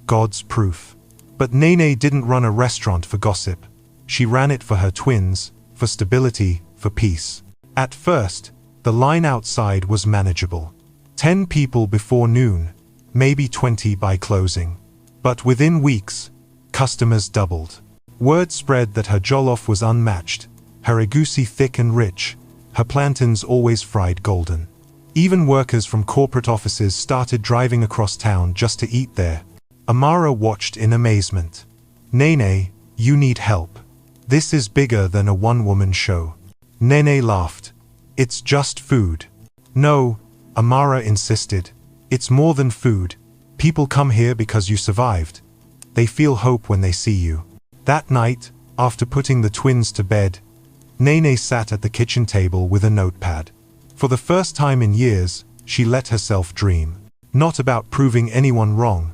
"God's proof." But Nene didn't run a restaurant for gossip. She ran it for her twins, for stability, for peace. At first, the line outside was manageable. 10 people before noon, maybe 20 by closing. But within weeks, customers doubled. Word spread that her jollof was unmatched, her egusi thick and rich, her plantains always fried golden. Even workers from corporate offices started driving across town just to eat there. Amara watched in amazement. "Nene, you need help. This is bigger than a one-woman show." Nene laughed. "It's just food." "No," Amara insisted. "It's more than food. People come here because you survived. They feel hope when they see you." That night, after putting the twins to bed, Nene sat at the kitchen table with a notepad. For the first time in years, she let herself dream. Not about proving anyone wrong,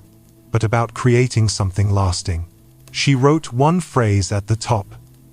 but about creating something lasting. She wrote one phrase at the top,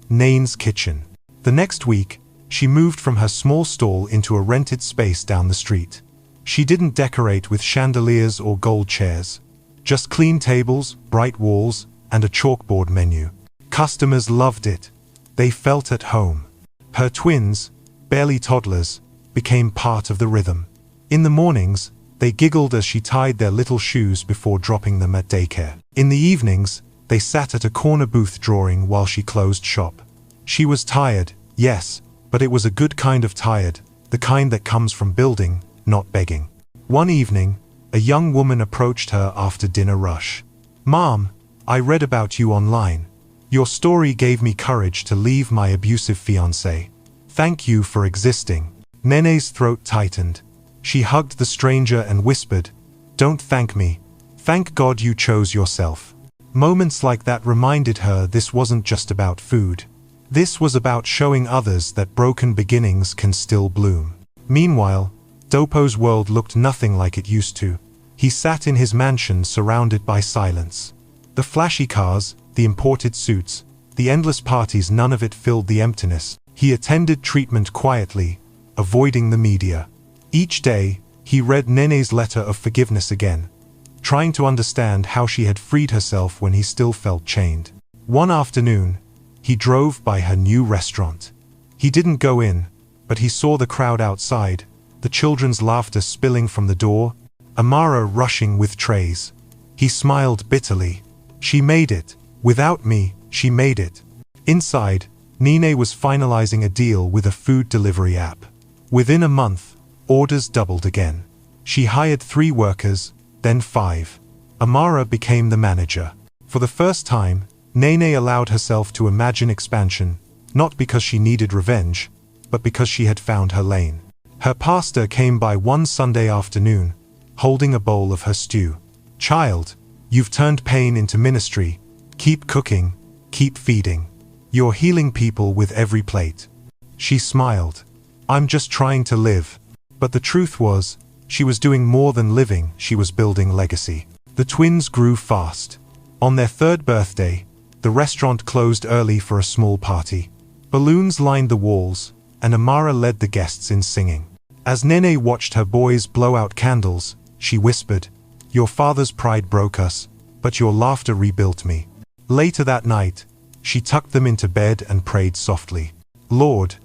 Nane's kitchen. The next week, she moved from her small stall into a rented space down the street. She didn't decorate with chandeliers or gold chairs. Just clean tables, bright walls, and a chalkboard menu. Customers loved it. They felt at home. Her twins, barely toddlers, became part of the rhythm. In the mornings, they giggled as she tied their little shoes before dropping them at daycare. In the evenings, they sat at a corner booth drawing while she closed shop. She was tired, yes, but it was a good kind of tired, the kind that comes from building, not begging. One evening, a young woman approached her after dinner rush. "Mom, I read about you online. Your story gave me courage to leave my abusive fiancé. Thank you for existing." Nene's throat tightened. She hugged the stranger and whispered, "Don't thank me. Thank God you chose yourself." Moments like that reminded her this wasn't just about food. This was about showing others that broken beginnings can still bloom. Meanwhile, Dapo's world looked nothing like it used to. He sat in his mansion surrounded by silence. The flashy cars, the imported suits, the endless parties, none of it filled the emptiness. He attended treatment quietly, avoiding the media. Each day, he read Nene's letter of forgiveness again, trying to understand how she had freed herself when he still felt chained. One afternoon, he drove by her new restaurant. He didn't go in, but he saw the crowd outside, the children's laughter spilling from the door, Amara rushing with trays. He smiled bitterly. She made it. Without me, she made it. Inside, Nene was finalizing a deal with a food delivery app. Within a month, orders doubled again. She hired 3 workers, then 5. Amara became the manager. For the first time, Nene allowed herself to imagine expansion, not because she needed revenge, but because she had found her lane. Her pastor came by one Sunday afternoon, holding a bowl of her stew. "Child, you've turned pain into ministry. Keep cooking, keep feeding. You're healing people with every plate." She smiled. "I'm just trying to live." But the truth was, she was doing more than living, she was building legacy. The twins grew fast. On their 3rd birthday, the restaurant closed early for a small party. Balloons lined the walls, and Amara led the guests in singing. As Nene watched her boys blow out candles, she whispered, "Your father's pride broke us, but your laughter rebuilt me." Later that night, she tucked them into bed and prayed softly. "Lord,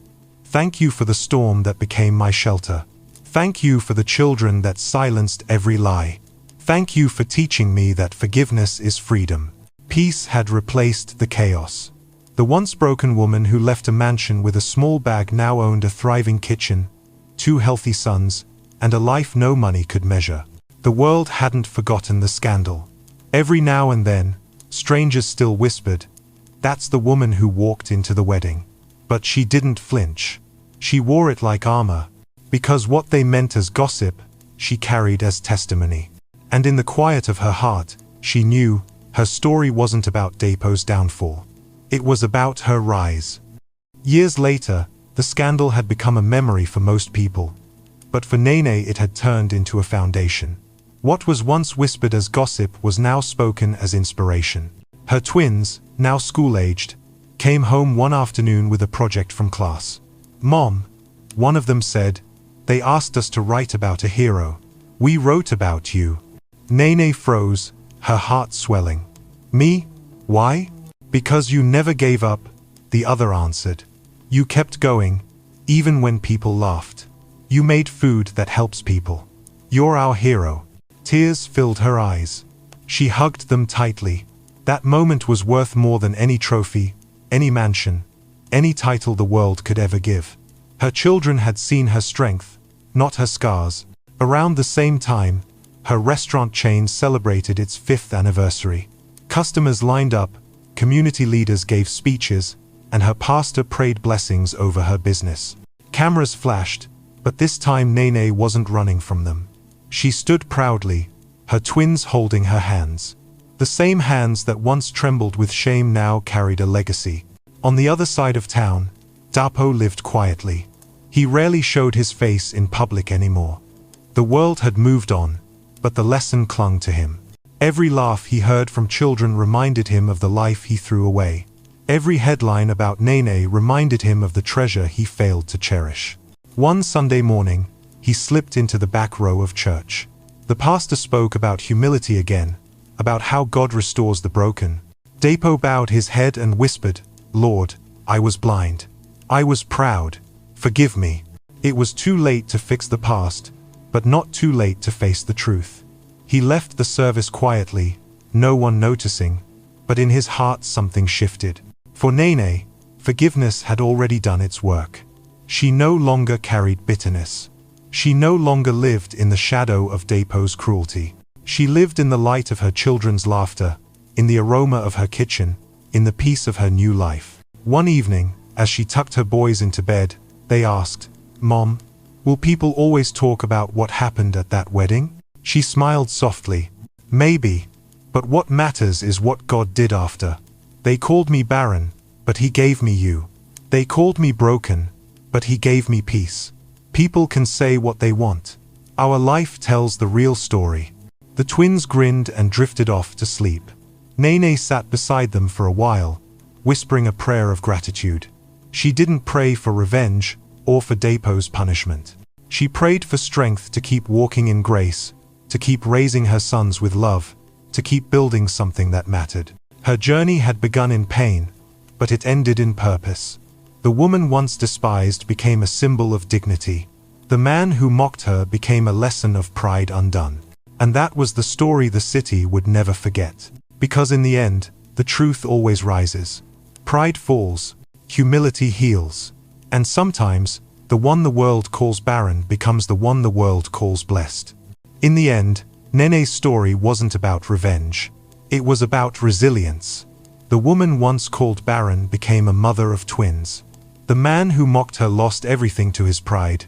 thank you for the storm that became my shelter. Thank you for the children that silenced every lie. Thank you for teaching me that forgiveness is freedom." Peace had replaced the chaos. The once broken woman who left a mansion with a small bag now owned a thriving kitchen, 2 healthy sons, and a life no money could measure. The world hadn't forgotten the scandal. Every now and then, strangers still whispered, "That's the woman who walked into the wedding." But she didn't flinch. She wore it like armor, because what they meant as gossip, she carried as testimony. And in the quiet of her heart, she knew her story wasn't about Depo's downfall. It was about her rise. Years later, the scandal had become a memory for most people. But for Nene it had turned into a foundation. What was once whispered as gossip was now spoken as inspiration. Her twins, now school-aged, came home one afternoon with a project from class. "Mom," one of them said, "they asked us to write about a hero. We wrote about you." Nene froze, her heart swelling. "Me? Why?" "Because you never gave up," the other answered. "You kept going, even when people laughed. You made food that helps people. You're our hero." Tears filled her eyes. She hugged them tightly. That moment was worth more than any trophy, any mansion, any title the world could ever give. Her children had seen her strength, not her scars. Around the same time, her restaurant chain celebrated its 5th anniversary. Customers lined up, community leaders gave speeches, and her pastor prayed blessings over her business. Cameras flashed, but this time Nene wasn't running from them. She stood proudly, her twins holding her hands. The same hands that once trembled with shame now carried a legacy. On the other side of town, Dapo lived quietly. He rarely showed his face in public anymore. The world had moved on, but the lesson clung to him. Every laugh he heard from children reminded him of the life he threw away. Every headline about Nene reminded him of the treasure he failed to cherish. One Sunday morning, he slipped into the back row of church. The pastor spoke about humility again, about how God restores the broken. Dapo bowed his head and whispered, "Lord, I was blind. I was proud. Forgive me." It was too late to fix the past, but not too late to face the truth. He left the service quietly, no one noticing, but in his heart something shifted. For Nene, forgiveness had already done its work. She no longer carried bitterness. She no longer lived in the shadow of Dapo's cruelty. She lived in the light of her children's laughter, in the aroma of her kitchen, in the peace of her new life. One evening, as she tucked her boys into bed, they asked, "Mom, will people always talk about what happened at that wedding?" She smiled softly. "Maybe, but what matters is what God did after. They called me barren, but He gave me you. They called me broken, but He gave me peace. People can say what they want. Our life tells the real story." The twins grinned and drifted off to sleep. Nene sat beside them for a while, whispering a prayer of gratitude. She didn't pray for revenge or for Depo's punishment. She prayed for strength to keep walking in grace, to keep raising her sons with love, to keep building something that mattered. Her journey had begun in pain, but it ended in purpose. The woman once despised became a symbol of dignity. The man who mocked her became a lesson of pride undone. And that was the story the city would never forget. Because in the end, the truth always rises. Pride falls, humility heals, and sometimes, the one the world calls barren becomes the one the world calls blessed. In the end, Nene's story wasn't about revenge. It was about resilience. The woman once called barren became a mother of twins. The man who mocked her lost everything to his pride.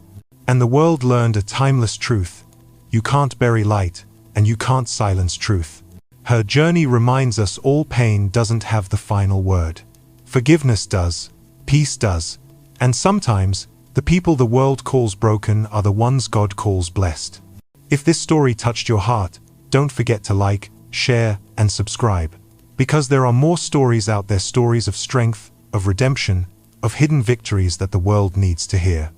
And the world learned a timeless truth. You can't bury light, and you can't silence truth. Her journey reminds us all pain doesn't have the final word. Forgiveness does, peace does, and sometimes, the people the world calls broken are the ones God calls blessed. If this story touched your heart, don't forget to like, share, and subscribe. Because there are more stories out there, stories of strength, of redemption, of hidden victories that the world needs to hear.